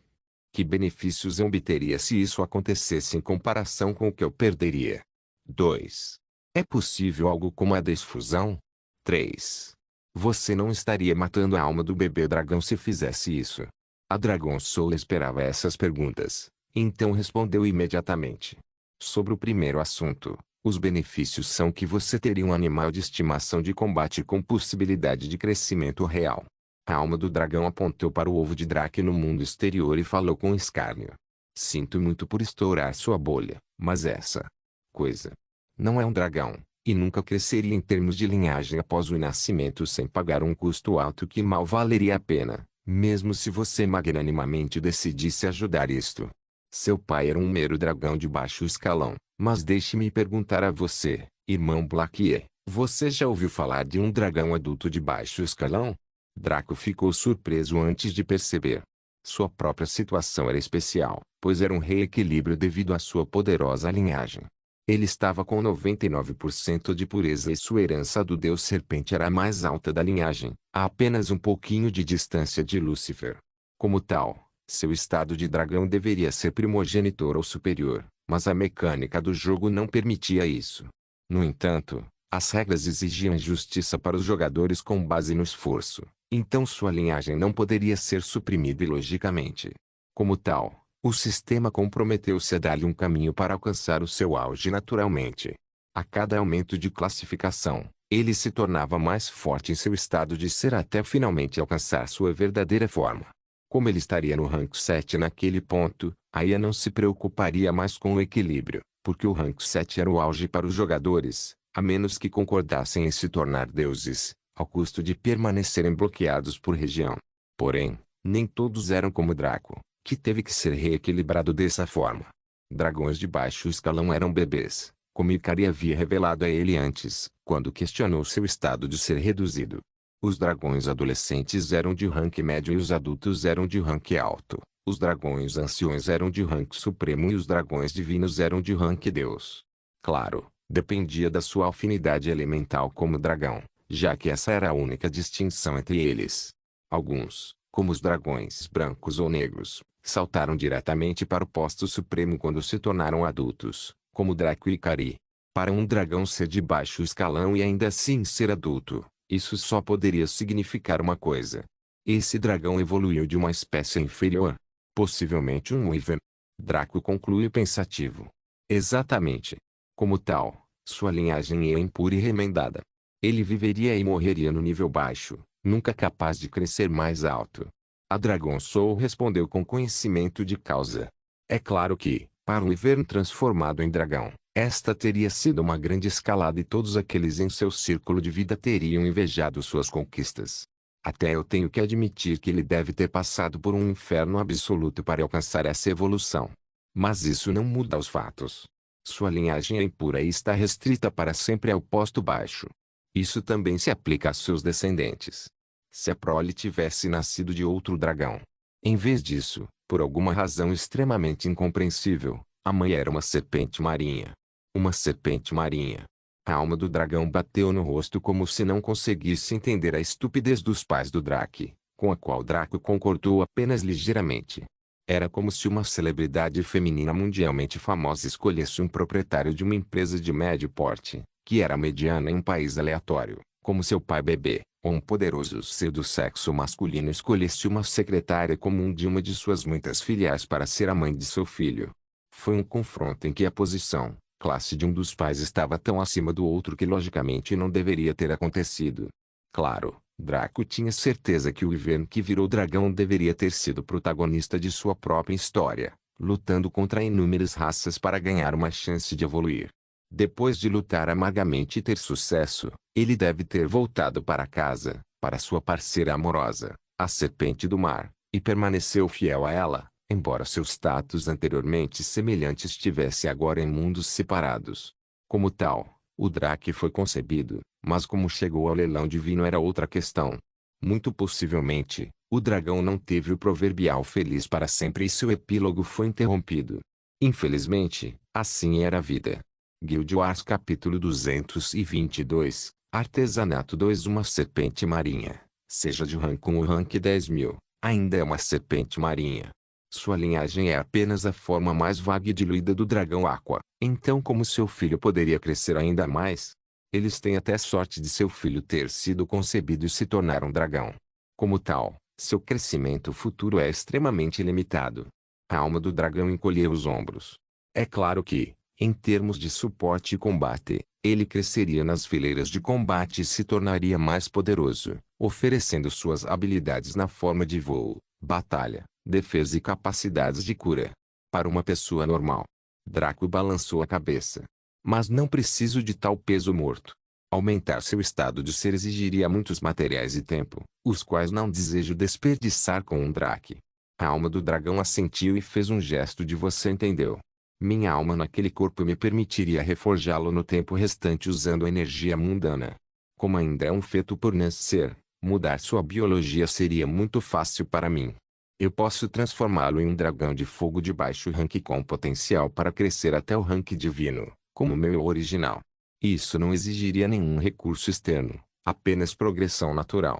Que benefícios eu obteria se isso acontecesse em comparação com o que eu perderia? 2. É possível algo como a desfusão? 3. Você não estaria matando a alma do bebê dragão se fizesse isso? A Dragon Soul esperava essas perguntas, Então respondeu imediatamente. Sobre o primeiro assunto, os benefícios são que você teria um animal de estimação de combate com possibilidade de crescimento real. A alma do dragão apontou para o ovo de Drake no mundo exterior e falou com escárnio. Sinto muito por estourar sua bolha, mas essa coisa não é um dragão, e nunca cresceria em termos de linhagem após o nascimento sem pagar um custo alto que mal valeria a pena, mesmo se você magnanimamente decidisse ajudar isto. Seu pai era um mero dragão de baixo escalão, mas deixe-me perguntar a você, irmão Blaquier, você já ouviu falar de um dragão adulto de baixo escalão? Draco ficou surpreso antes de perceber. Sua própria situação era especial, pois era um reequilíbrio devido à sua poderosa linhagem. Ele estava com 99% de pureza e sua herança do deus serpente era a mais alta da linhagem, a apenas um pouquinho de distância de Lúcifer. Como tal, seu estado de dragão deveria ser primogenitor ou superior, mas a mecânica do jogo não permitia isso. No entanto, as regras exigiam justiça para os jogadores com base no esforço, então sua linhagem não poderia ser suprimida ilogicamente. Como tal, o sistema comprometeu-se a dar-lhe um caminho para alcançar o seu auge naturalmente. A cada aumento de classificação, ele se tornava mais forte em seu estado de ser até finalmente alcançar sua verdadeira forma. Como ele estaria no rank 7 naquele ponto, Aya não se preocuparia mais com o equilíbrio, porque o rank 7 era o auge para os jogadores, a menos que concordassem em se tornar deuses, ao custo de permanecerem bloqueados por região. Porém, nem todos eram como Draco, que teve que ser reequilibrado dessa forma. Dragões de baixo escalão eram bebês, como Ikari havia revelado a ele antes, quando questionou seu estado de ser reduzido. Os dragões adolescentes eram de rank médio e os adultos eram de rank alto. Os dragões anciões eram de rank supremo e os dragões divinos eram de rank deus. Claro, dependia da sua afinidade elemental como dragão, já que essa era a única distinção entre eles. Alguns, como os dragões brancos ou negros, saltaram diretamente para o posto supremo quando se tornaram adultos, como Draco e Ikari. Para um dragão ser de baixo escalão e ainda assim ser adulto, isso só poderia significar uma coisa. Esse dragão evoluiu de uma espécie inferior. Possivelmente um Wyvern. Draco conclui pensativo. Exatamente. Como tal, sua linhagem é impura e remendada. Ele viveria e morreria no nível baixo, nunca capaz de crescer mais alto. A Dragon Soul respondeu com conhecimento de causa. É claro que, para um Wyvern transformado em dragão, esta teria sido uma grande escalada e todos aqueles em seu círculo de vida teriam invejado suas conquistas. Até eu tenho que admitir que ele deve ter passado por um inferno absoluto para alcançar essa evolução. Mas isso não muda os fatos. Sua linhagem é impura e está restrita para sempre ao posto baixo. Isso também se aplica a seus descendentes. Se a prole tivesse nascido de outro dragão. Em vez disso, por alguma razão extremamente incompreensível, a mãe era uma serpente marinha. Uma serpente marinha. A alma do dragão bateu no rosto como se não conseguisse entender a estupidez dos pais do Drake, com a qual Draco concordou apenas ligeiramente. Era como se uma celebridade feminina mundialmente famosa escolhesse um proprietário de uma empresa de médio porte, que era mediana em um país aleatório, como seu pai bebê, ou um poderoso ser do sexo masculino escolhesse uma secretária comum de uma de suas muitas filiais para ser a mãe de seu filho. Foi um confronto em que a posição, classe de um dos pais estava tão acima do outro que logicamente não deveria ter acontecido. Claro, Draco tinha certeza que o Wyvern que virou dragão deveria ter sido protagonista de sua própria história, lutando contra inúmeras raças para ganhar uma chance de evoluir. Depois de lutar amargamente e ter sucesso, ele deve ter voltado para casa, para sua parceira amorosa, a Serpente do Mar, e permaneceu fiel a ela, embora seu status anteriormente semelhante estivesse agora em mundos separados. Como tal, o Drake foi concebido, mas como chegou ao leilão divino era outra questão. Muito possivelmente, o dragão não teve o proverbial feliz para sempre e seu epílogo foi interrompido. Infelizmente, assim era a vida. Guild Wars capítulo 222, Artesanato 2. Uma serpente marinha, seja de rank 1 ou rank 10.000, ainda é uma serpente marinha. Sua linhagem é apenas a forma mais vaga e diluída do dragão Aqua. Então como seu filho poderia crescer ainda mais? Eles têm até sorte de seu filho ter sido concebido e se tornar um dragão. Como tal, seu crescimento futuro é extremamente limitado. A alma do dragão encolheu os ombros. É claro que, em termos de suporte e combate, ele cresceria nas fileiras de combate e se tornaria mais poderoso, oferecendo suas habilidades na forma de voo, batalha, defesa e capacidades de cura. Para uma pessoa normal. Draco balançou a cabeça. Mas não preciso de tal peso morto. Aumentar seu estado de ser exigiria muitos materiais e tempo, os quais não desejo desperdiçar com um Drake. A alma do dragão assentiu e fez um gesto de você entendeu. Minha alma naquele corpo me permitiria reforjá-lo no tempo restante usando a energia mundana. Como ainda é um feto por nascer, mudar sua biologia seria muito fácil para mim. Eu posso transformá-lo em um dragão de fogo de baixo rank com potencial para crescer até o rank divino, como meu original. Isso não exigiria nenhum recurso externo, apenas progressão natural.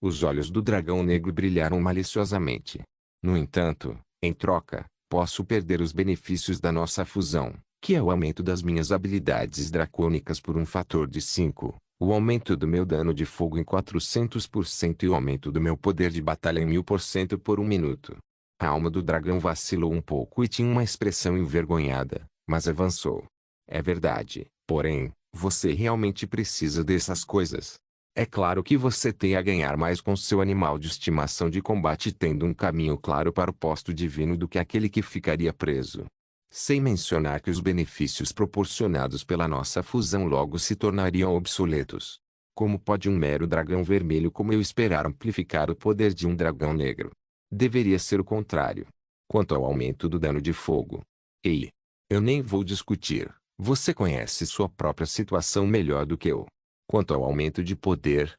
Os olhos do dragão negro brilharam maliciosamente. No entanto, em troca, posso perder os benefícios da nossa fusão, que é o aumento das minhas habilidades dracônicas por um fator de 5, o aumento do meu dano de fogo em 400% e o aumento do meu poder de batalha em 1000% por um minuto. A alma do dragão vacilou um pouco e tinha uma expressão envergonhada, mas avançou. É verdade, porém, você realmente precisa dessas coisas. É claro que você tem a ganhar mais com seu animal de estimação de combate tendo um caminho claro para o posto divino do que aquele que ficaria preso. Sem mencionar que os benefícios proporcionados pela nossa fusão logo se tornariam obsoletos. Como pode um mero dragão vermelho como eu esperar amplificar o poder de um dragão negro? Deveria ser o contrário. Quanto ao aumento do dano de fogo. Ei! Eu nem vou discutir, você conhece sua própria situação melhor do que eu. Quanto ao aumento de poder,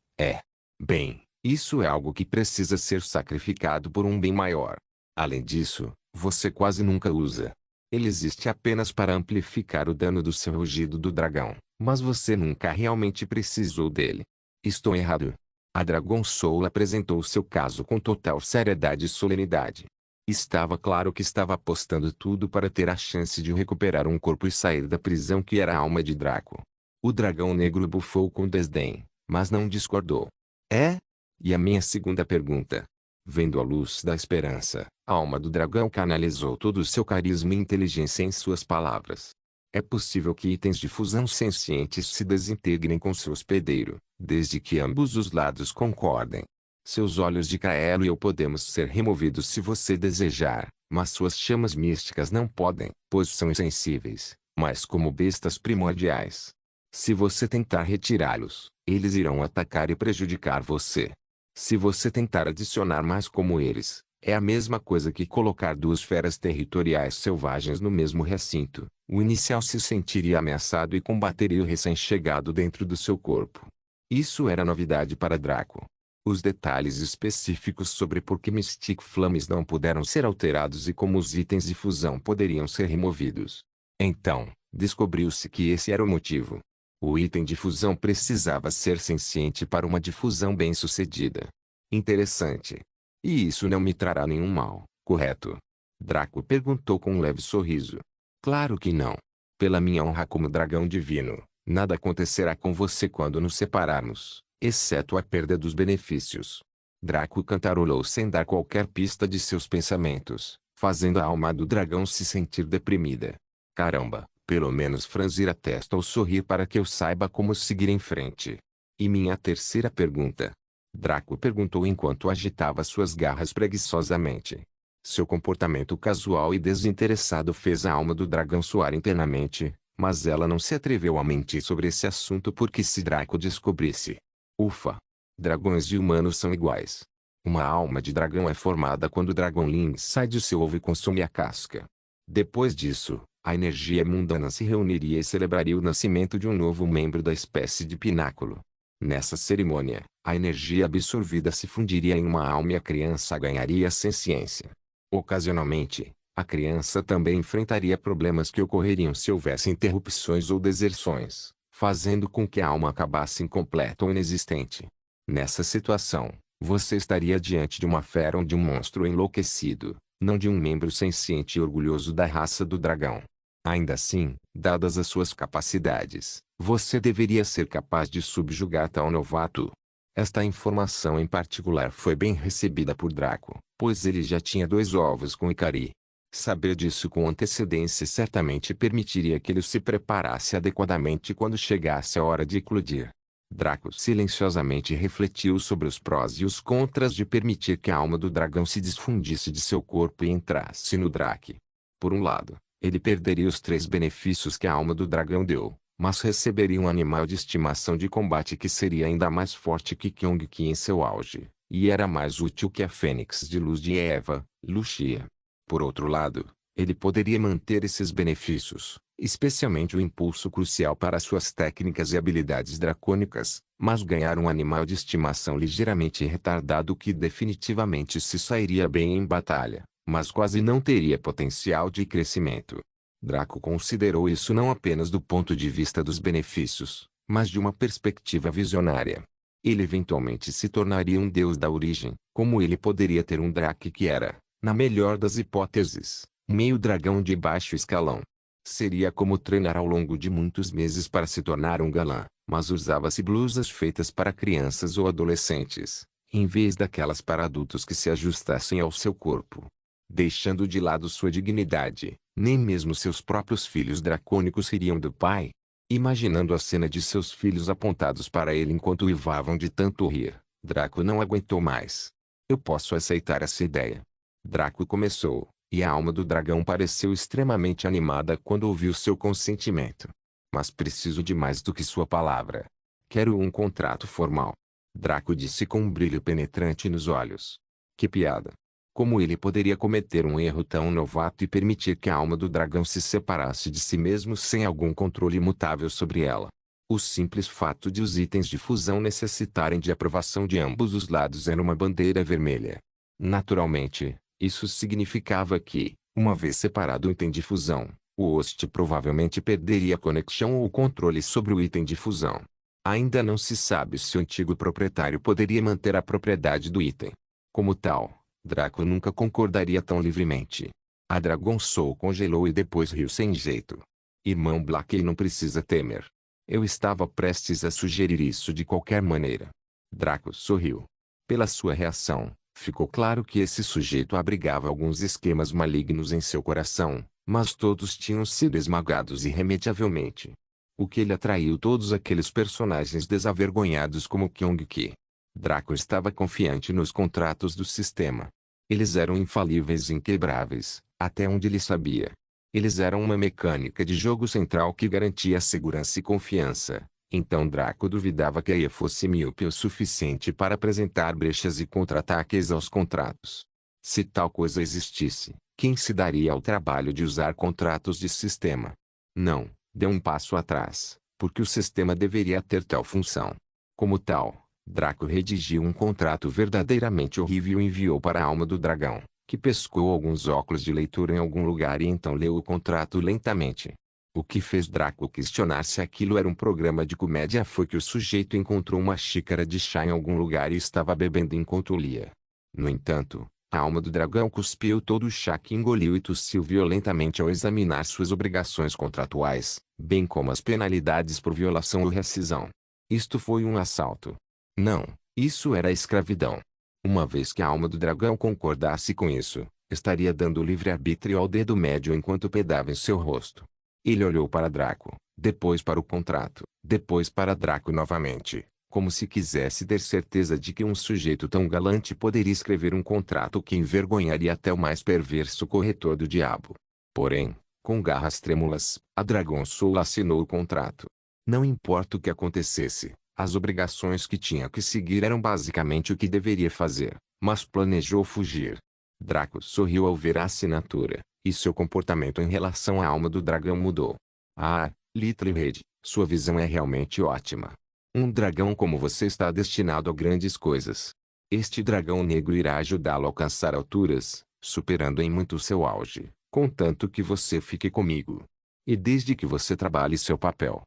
bem, isso é algo que precisa ser sacrificado por um bem maior. Além disso, você quase nunca usa. Ele existe apenas para amplificar o dano do seu rugido do dragão, mas você nunca realmente precisou dele. Estou errado. A Dragon Soul apresentou seu caso com total seriedade e solenidade. Estava claro que estava apostando tudo para ter a chance de recuperar um corpo e sair da prisão que era a alma de Draco. O dragão negro bufou com desdém, mas não discordou. É? E a minha segunda pergunta? Vendo a luz da esperança, a alma do dragão canalizou todo o seu carisma e inteligência em suas palavras. É possível que itens de fusão sencientes se desintegrem com seu hospedeiro, desde que ambos os lados concordem. Seus olhos de Kaelo e eu podemos ser removidos se você desejar, mas suas chamas místicas não podem, pois são insensíveis, mas como bestas primordiais. Se você tentar retirá-los, eles irão atacar e prejudicar você. Se você tentar adicionar mais como eles, é a mesma coisa que colocar duas feras territoriais selvagens no mesmo recinto. O inicial se sentiria ameaçado e combateria o recém-chegado dentro do seu corpo. Isso era novidade para Draco. Os detalhes específicos sobre por que Mystic Flames não puderam ser alterados e como os itens de fusão poderiam ser removidos. Então, descobriu-se que esse era o motivo. O item de fusão precisava ser senciente para uma difusão bem-sucedida. Interessante. E isso não me trará nenhum mal, correto? Draco perguntou com um leve sorriso. Claro que não. Pela minha honra como dragão divino, nada acontecerá com você quando nos separarmos, exceto a perda dos benefícios. Draco cantarolou sem dar qualquer pista de seus pensamentos, fazendo a alma do dragão se sentir deprimida. Caramba! Pelo menos franzir a testa ou sorrir para que eu saiba como seguir em frente. E minha terceira pergunta? Draco perguntou enquanto agitava suas garras preguiçosamente. Seu comportamento casual e desinteressado fez a alma do dragão suar internamente, mas ela não se atreveu a mentir sobre esse assunto porque se Draco descobrisse. Ufa! Dragões e humanos são iguais. Uma alma de dragão é formada quando o Dragonling sai de seu ovo e consome a casca. Depois disso, a energia mundana se reuniria e celebraria o nascimento de um novo membro da espécie de pináculo. Nessa cerimônia, a energia absorvida se fundiria em uma alma e a criança ganharia senciência. Ocasionalmente, a criança também enfrentaria problemas que ocorreriam se houvesse interrupções ou deserções, fazendo com que a alma acabasse incompleta ou inexistente. Nessa situação, você estaria diante de uma fera ou de um monstro enlouquecido, não de um membro senciente e orgulhoso da raça do dragão. Ainda assim, dadas as suas capacidades, você deveria ser capaz de subjugar tal novato. Esta informação em particular foi bem recebida por Draco, pois ele já tinha 2 ovos com Ikari. Saber disso com antecedência certamente permitiria que ele se preparasse adequadamente quando chegasse a hora de eclodir. Draco silenciosamente refletiu sobre os prós e os contras de permitir que a alma do dragão se desfundisse de seu corpo e entrasse no Drake. Por um lado, ele perderia os 3 benefícios que a alma do dragão deu, mas receberia um animal de estimação de combate que seria ainda mais forte que Kyong-Ki em seu auge, e era mais útil que a Fênix de Luz de Eva, Lucia. Por outro lado, ele poderia manter esses benefícios, especialmente o impulso crucial para suas técnicas e habilidades dracônicas, mas ganhar um animal de estimação ligeiramente retardado que definitivamente se sairia bem em batalha, mas quase não teria potencial de crescimento. Draco considerou isso não apenas do ponto de vista dos benefícios, mas de uma perspectiva visionária. Ele eventualmente se tornaria um deus da origem, como ele poderia ter um Drake que era, na melhor das hipóteses, meio dragão de baixo escalão. Seria como treinar ao longo de muitos meses para se tornar um galã, mas usava-se blusas feitas para crianças ou adolescentes, em vez daquelas para adultos que se ajustassem ao seu corpo. Deixando de lado sua dignidade, nem mesmo seus próprios filhos dracônicos iriam do pai. Imaginando a cena de seus filhos apontados para ele enquanto uivavam de tanto rir, Draco não aguentou mais. Eu posso aceitar essa ideia. Draco começou, e a alma do dragão pareceu extremamente animada quando ouviu seu consentimento. Mas preciso de mais do que sua palavra. Quero um contrato formal. Draco disse com um brilho penetrante nos olhos. Que piada. Como ele poderia cometer um erro tão novato e permitir que a alma do dragão se separasse de si mesmo sem algum controle imutável sobre ela? O simples fato de os itens de fusão necessitarem de aprovação de ambos os lados era uma bandeira vermelha. Naturalmente, isso significava que, uma vez separado o item de fusão, o host provavelmente perderia a conexão ou o controle sobre o item de fusão. Ainda não se sabe se o antigo proprietário poderia manter a propriedade do item. Como tal, Draco nunca concordaria tão livremente. A Dragon Soul congelou e depois riu sem jeito. Irmão Blackie não precisa temer. Eu estava prestes a sugerir isso de qualquer maneira. Draco sorriu. Pela sua reação, ficou claro que esse sujeito abrigava alguns esquemas malignos em seu coração, mas todos tinham sido esmagados irremediavelmente. O que lhe atraiu todos aqueles personagens desavergonhados como Kyong-Ki. Draco estava confiante nos contratos do sistema. Eles eram infalíveis e inquebráveis, até onde ele sabia. Eles eram uma mecânica de jogo central que garantia segurança e confiança. Então Draco duvidava que a IA fosse míope o suficiente para apresentar brechas e contra-ataques aos contratos. Se tal coisa existisse, quem se daria ao trabalho de usar contratos de sistema? Não, deu um passo atrás, porque o sistema deveria ter tal função. Como tal, Draco redigiu um contrato verdadeiramente horrível e enviou para a alma do dragão, que pescou alguns óculos de leitura em algum lugar e então leu o contrato lentamente. O que fez Draco questionar se aquilo era um programa de comédia foi que o sujeito encontrou uma xícara de chá em algum lugar e estava bebendo enquanto lia. No entanto, a alma do dragão cuspiu todo o chá que engoliu e tossiu violentamente ao examinar suas obrigações contratuais, bem como as penalidades por violação ou rescisão. Isto foi um assalto. Não, isso era escravidão. Uma vez que a alma do dragão concordasse com isso, estaria dando livre-arbítrio ao dedo médio enquanto pedava em seu rosto. Ele olhou para Draco, depois para o contrato, depois para Draco novamente, como se quisesse ter certeza de que um sujeito tão galante poderia escrever um contrato que envergonharia até o mais perverso corretor do diabo. Porém, com garras trêmulas, a Dragon Soul assinou o contrato. Não importa o que acontecesse, as obrigações que tinha que seguir eram basicamente o que deveria fazer, mas planejou fugir. Draco sorriu ao ver a assinatura, e seu comportamento em relação à alma do dragão mudou. Ah, Littlehead, sua visão é realmente ótima. Um dragão como você está destinado a grandes coisas. Este dragão negro irá ajudá-lo a alcançar alturas, superando em muito seu auge, contanto que você fique comigo. E desde que você trabalhe seu papel.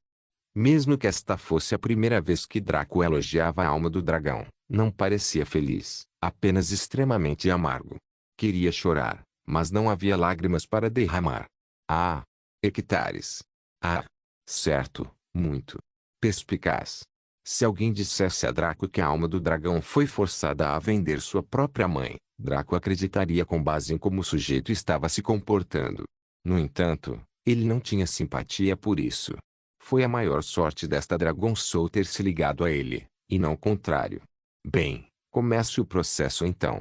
Mesmo que esta fosse a primeira vez que Draco elogiava a alma do dragão, não parecia feliz, apenas extremamente amargo. Queria chorar, mas não havia lágrimas para derramar. Ah! Hectares. Ah! Certo, muito. Perspicaz. Se alguém dissesse a Draco que a alma do dragão foi forçada a vender sua própria mãe, Draco acreditaria com base em como o sujeito estava se comportando. No entanto, ele não tinha simpatia por isso. Foi a maior sorte desta Dragon Soul ter se ligado a ele, e não o contrário. Bem, comece o processo então.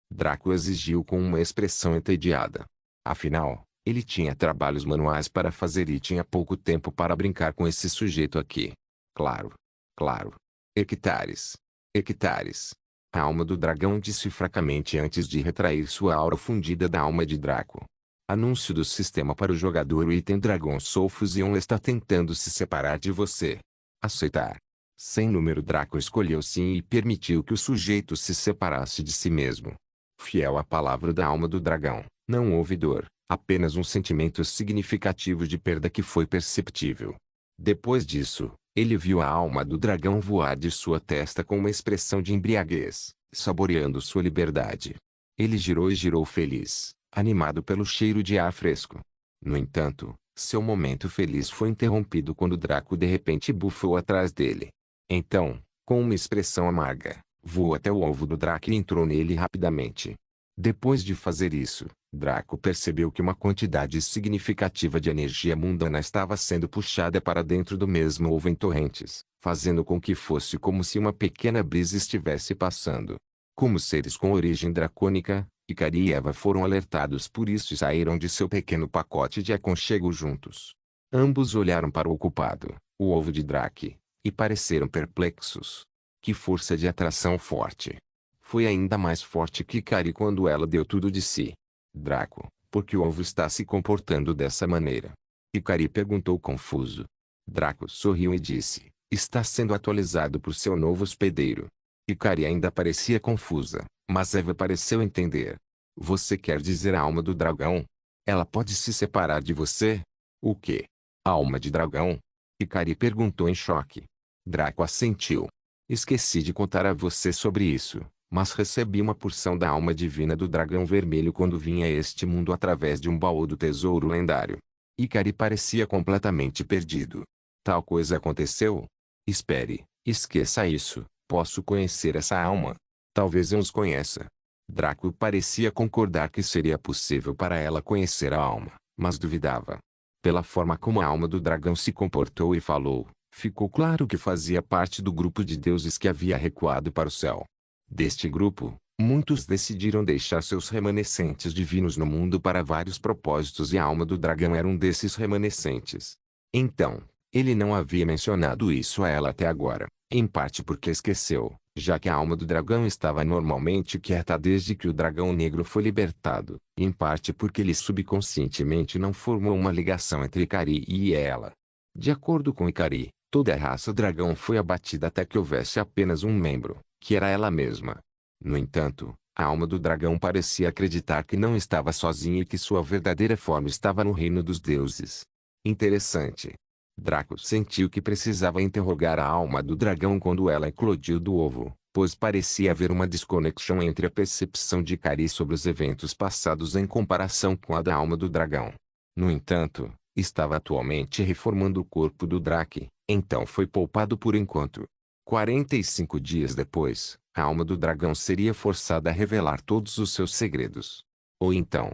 Draco exigiu com uma expressão entediada. Afinal, ele tinha trabalhos manuais para fazer e tinha pouco tempo para brincar com esse sujeito aqui. Claro. Claro. Hectares. Hectares. A alma do dragão disse fracamente antes de retrair sua aura fundida da alma de Draco. Anúncio do sistema para o jogador. O item Dragon Soul Fusion está tentando se separar de você. Aceitar. Sem número. Draco escolheu sim e permitiu que o sujeito se separasse de si mesmo. Fiel à palavra da alma do dragão, não houve dor, apenas um sentimento significativo de perda que foi perceptível. Depois disso, ele viu a alma do dragão voar de sua testa com uma expressão de embriaguez, saboreando sua liberdade. Ele girou e girou feliz, animado pelo cheiro de ar fresco. No entanto, seu momento feliz foi interrompido quando Draco de repente bufou atrás dele. Então, com uma expressão amarga, voou até o ovo do Draco e entrou nele rapidamente. Depois de fazer isso, Draco percebeu que uma quantidade significativa de energia mundana estava sendo puxada para dentro do mesmo ovo em torrentes, fazendo com que fosse como se uma pequena brisa estivesse passando. Como seres com origem dracônica, Ikari e Eva foram alertados por isso e saíram de seu pequeno pacote de aconchego juntos. Ambos olharam para o ocupado, o ovo de Drake, e pareceram perplexos. Que força de atração forte! Foi ainda mais forte que Ikari quando ela deu tudo de si. Draco, por que o ovo está se comportando dessa maneira? Ikari perguntou confuso. Draco sorriu e disse, está sendo atualizado por seu novo hospedeiro. Ikari ainda parecia confusa, mas Eva pareceu entender. Você quer dizer a alma do dragão? Ela pode se separar de você? O quê? A alma de dragão? Ikari perguntou em choque. Draco assentiu. Esqueci de contar a você sobre isso, mas recebi uma porção da alma divina do dragão vermelho quando vim a este mundo através de um baú do tesouro lendário. Ikari parecia completamente perdido. Tal coisa aconteceu? Espere, esqueça isso. Posso conhecer essa alma? Talvez eu os conheça. Draco parecia concordar que seria possível para ela conhecer a alma, mas duvidava. Pela forma como a alma do dragão se comportou e falou, ficou claro que fazia parte do grupo de deuses que havia recuado para o céu. Deste grupo, muitos decidiram deixar seus remanescentes divinos no mundo para vários propósitos e a alma do dragão era um desses remanescentes. Então, ele não havia mencionado isso a ela até agora, em parte porque esqueceu, já que a alma do dragão estava normalmente quieta desde que o dragão negro foi libertado, e em parte porque ele subconscientemente não formou uma ligação entre Ikari e ela. De acordo com Ikari, toda a raça dragão foi abatida até que houvesse apenas um membro, que era ela mesma. No entanto, a alma do dragão parecia acreditar que não estava sozinha e que sua verdadeira forma estava no reino dos deuses. Interessante. Draco sentiu que precisava interrogar a alma do dragão quando ela eclodiu do ovo, pois parecia haver uma desconexão entre a percepção de Ikari sobre os eventos passados em comparação com a da alma do dragão. No entanto, estava atualmente reformando o corpo do Drake, então foi poupado por enquanto. 45 dias depois, a alma do dragão seria forçada a revelar todos os seus segredos. Ou então,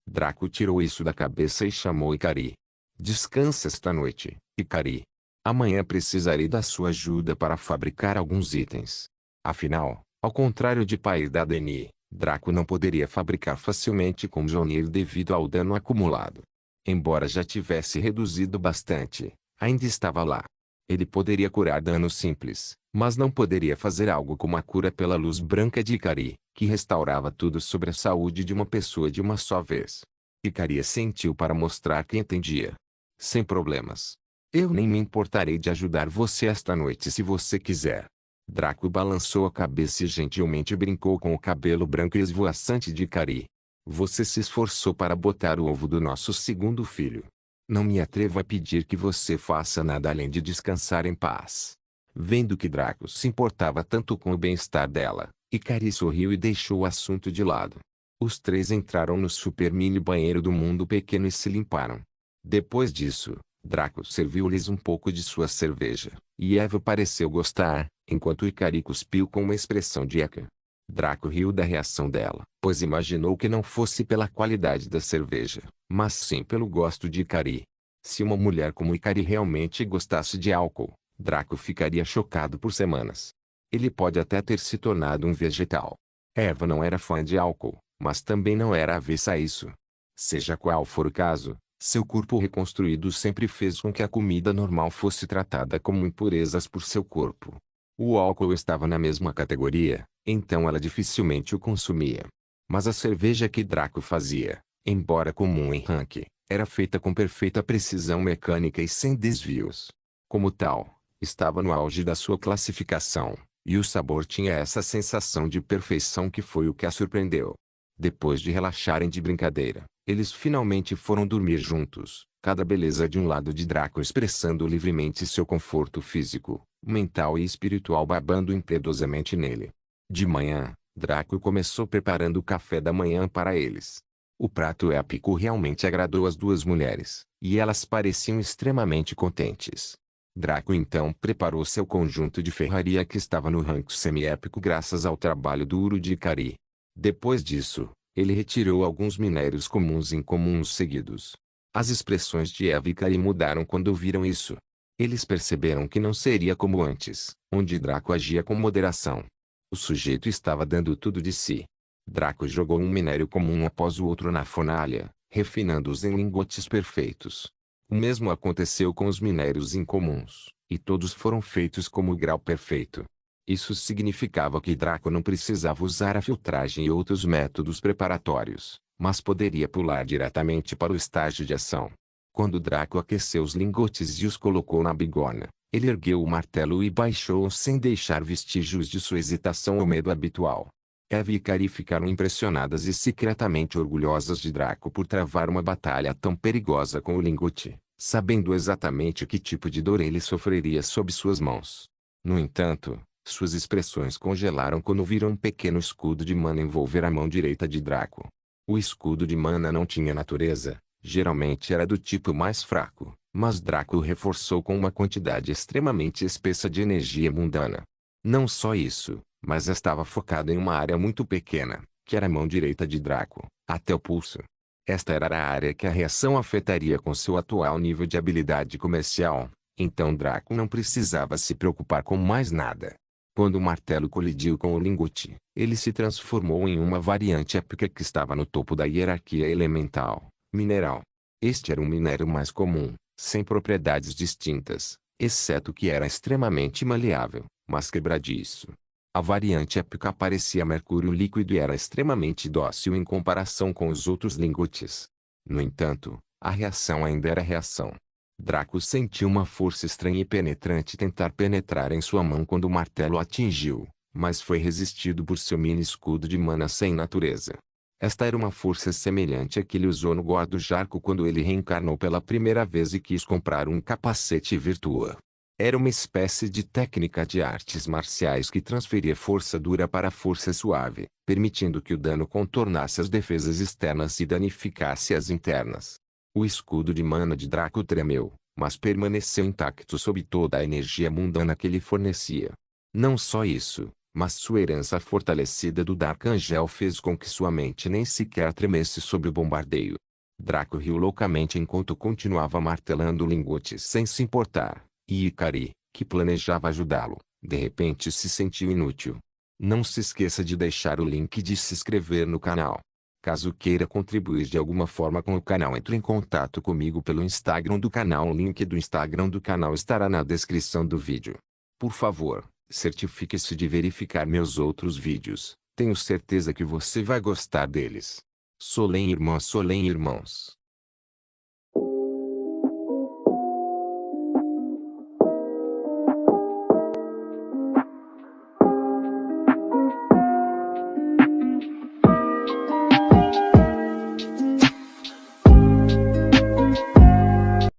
Draco tirou isso da cabeça e chamou Ikari. Descansa esta noite, Ikari. Amanhã precisarei da sua ajuda para fabricar alguns itens. Afinal, ao contrário de pai da Deni, Draco não poderia fabricar facilmente com Mjolnir devido ao dano acumulado. Embora já tivesse reduzido bastante, ainda estava lá. Ele poderia curar danos simples, mas não poderia fazer algo como a cura pela luz branca de Ikari, que restaurava tudo sobre a saúde de uma pessoa de uma só vez. Ikari assentiu para mostrar que entendia. Sem problemas. Eu nem me importarei de ajudar você esta noite se você quiser. Draco balançou a cabeça e gentilmente brincou com o cabelo branco e esvoaçante de Ikari. Você se esforçou para botar o ovo do nosso segundo filho. Não me atrevo a pedir que você faça nada além de descansar em paz. Vendo que Draco se importava tanto com o bem-estar dela, Ikari sorriu e deixou o assunto de lado. Os três entraram no super mini banheiro do mundo pequeno e se limparam. Depois disso, Draco serviu-lhes um pouco de sua cerveja, e Eva pareceu gostar, enquanto Ikari cuspiu com uma expressão de eca. Draco riu da reação dela, pois imaginou que não fosse pela qualidade da cerveja, mas sim pelo gosto de Ikari. Se uma mulher como Ikari realmente gostasse de álcool, Draco ficaria chocado por semanas. Ele pode até ter se tornado um vegetal. Eva não era fã de álcool, mas também não era avessa a isso. Seja qual for o caso, seu corpo reconstruído sempre fez com que a comida normal fosse tratada como impurezas por seu corpo. O álcool estava na mesma categoria, então ela dificilmente o consumia. Mas a cerveja que Draco fazia, embora comum em Rank, era feita com perfeita precisão mecânica e sem desvios. Como tal, estava no auge da sua classificação, e o sabor tinha essa sensação de perfeição que foi o que a surpreendeu. Depois de relaxarem de brincadeira, eles finalmente foram dormir juntos, cada beleza de um lado de Draco expressando livremente seu conforto físico, mental e espiritual babando impiedosamente nele. De manhã, Draco começou preparando o café da manhã para eles. O prato épico realmente agradou as duas mulheres, e elas pareciam extremamente contentes. Draco então preparou seu conjunto de ferraria que estava no ranking semi-épico graças ao trabalho duro de Ikari. Depois disso, ele retirou alguns minérios comuns e incomuns seguidos. As expressões de Eva e Ikari mudaram quando viram isso. Eles perceberam que não seria como antes, onde Draco agia com moderação. O sujeito estava dando tudo de si. Draco jogou um minério comum após o outro na fornalha, refinando-os em lingotes perfeitos. O mesmo aconteceu com os minérios incomuns, e todos foram feitos como o grau perfeito. Isso significava que Draco não precisava usar a filtragem e outros métodos preparatórios, mas poderia pular diretamente para o estágio de ação. Quando Draco aqueceu os lingotes e os colocou na bigorna, ele ergueu o martelo e baixou-os sem deixar vestígios de sua hesitação ou medo habitual. Eva e Ikari ficaram impressionadas e secretamente orgulhosas de Draco por travar uma batalha tão perigosa com o lingote, sabendo exatamente que tipo de dor ele sofreria sob suas mãos. No entanto, suas expressões congelaram quando viram um pequeno escudo de mana envolver a mão direita de Draco. O escudo de mana não tinha natureza, geralmente era do tipo mais fraco, mas Draco o reforçou com uma quantidade extremamente espessa de energia mundana. Não só isso, mas estava focado em uma área muito pequena, que era a mão direita de Draco, até o pulso. Esta era a área que a reação afetaria com seu atual nível de habilidade comercial, então Draco não precisava se preocupar com mais nada. Quando o martelo colidiu com o lingote, ele se transformou em uma variante épica que estava no topo da hierarquia elemental, mineral. Este era um minério mais comum, sem propriedades distintas, exceto que era extremamente maleável, mas quebradiço. A variante épica parecia mercúrio líquido e era extremamente dócil em comparação com os outros lingotes. No entanto, a reação ainda era reação. Draco sentiu uma força estranha e penetrante tentar penetrar em sua mão quando o martelo atingiu, mas foi resistido por seu mini escudo de mana sem natureza. Esta era uma força semelhante à que ele usou no Gordo Jarco quando ele reencarnou pela primeira vez e quis comprar um capacete Virtua. Era uma espécie de técnica de artes marciais que transferia força dura para força suave, permitindo que o dano contornasse as defesas externas e danificasse as internas. O escudo de mana de Draco tremeu, mas permaneceu intacto sob toda a energia mundana que ele fornecia. Não só isso, mas sua herança fortalecida do Dark Angel fez com que sua mente nem sequer tremesse sob o bombardeio. Draco riu loucamente enquanto continuava martelando lingotes sem se importar. E Ikari, que planejava ajudá-lo, de repente se sentiu inútil. Não se esqueça de deixar o link de se inscrever no canal. Caso queira contribuir de alguma forma com o canal, entre em contato comigo pelo Instagram do canal. O link do Instagram do canal estará na descrição do vídeo. Por favor, certifique-se de verificar meus outros vídeos. Tenho certeza que você vai gostar deles. Solem irmãos.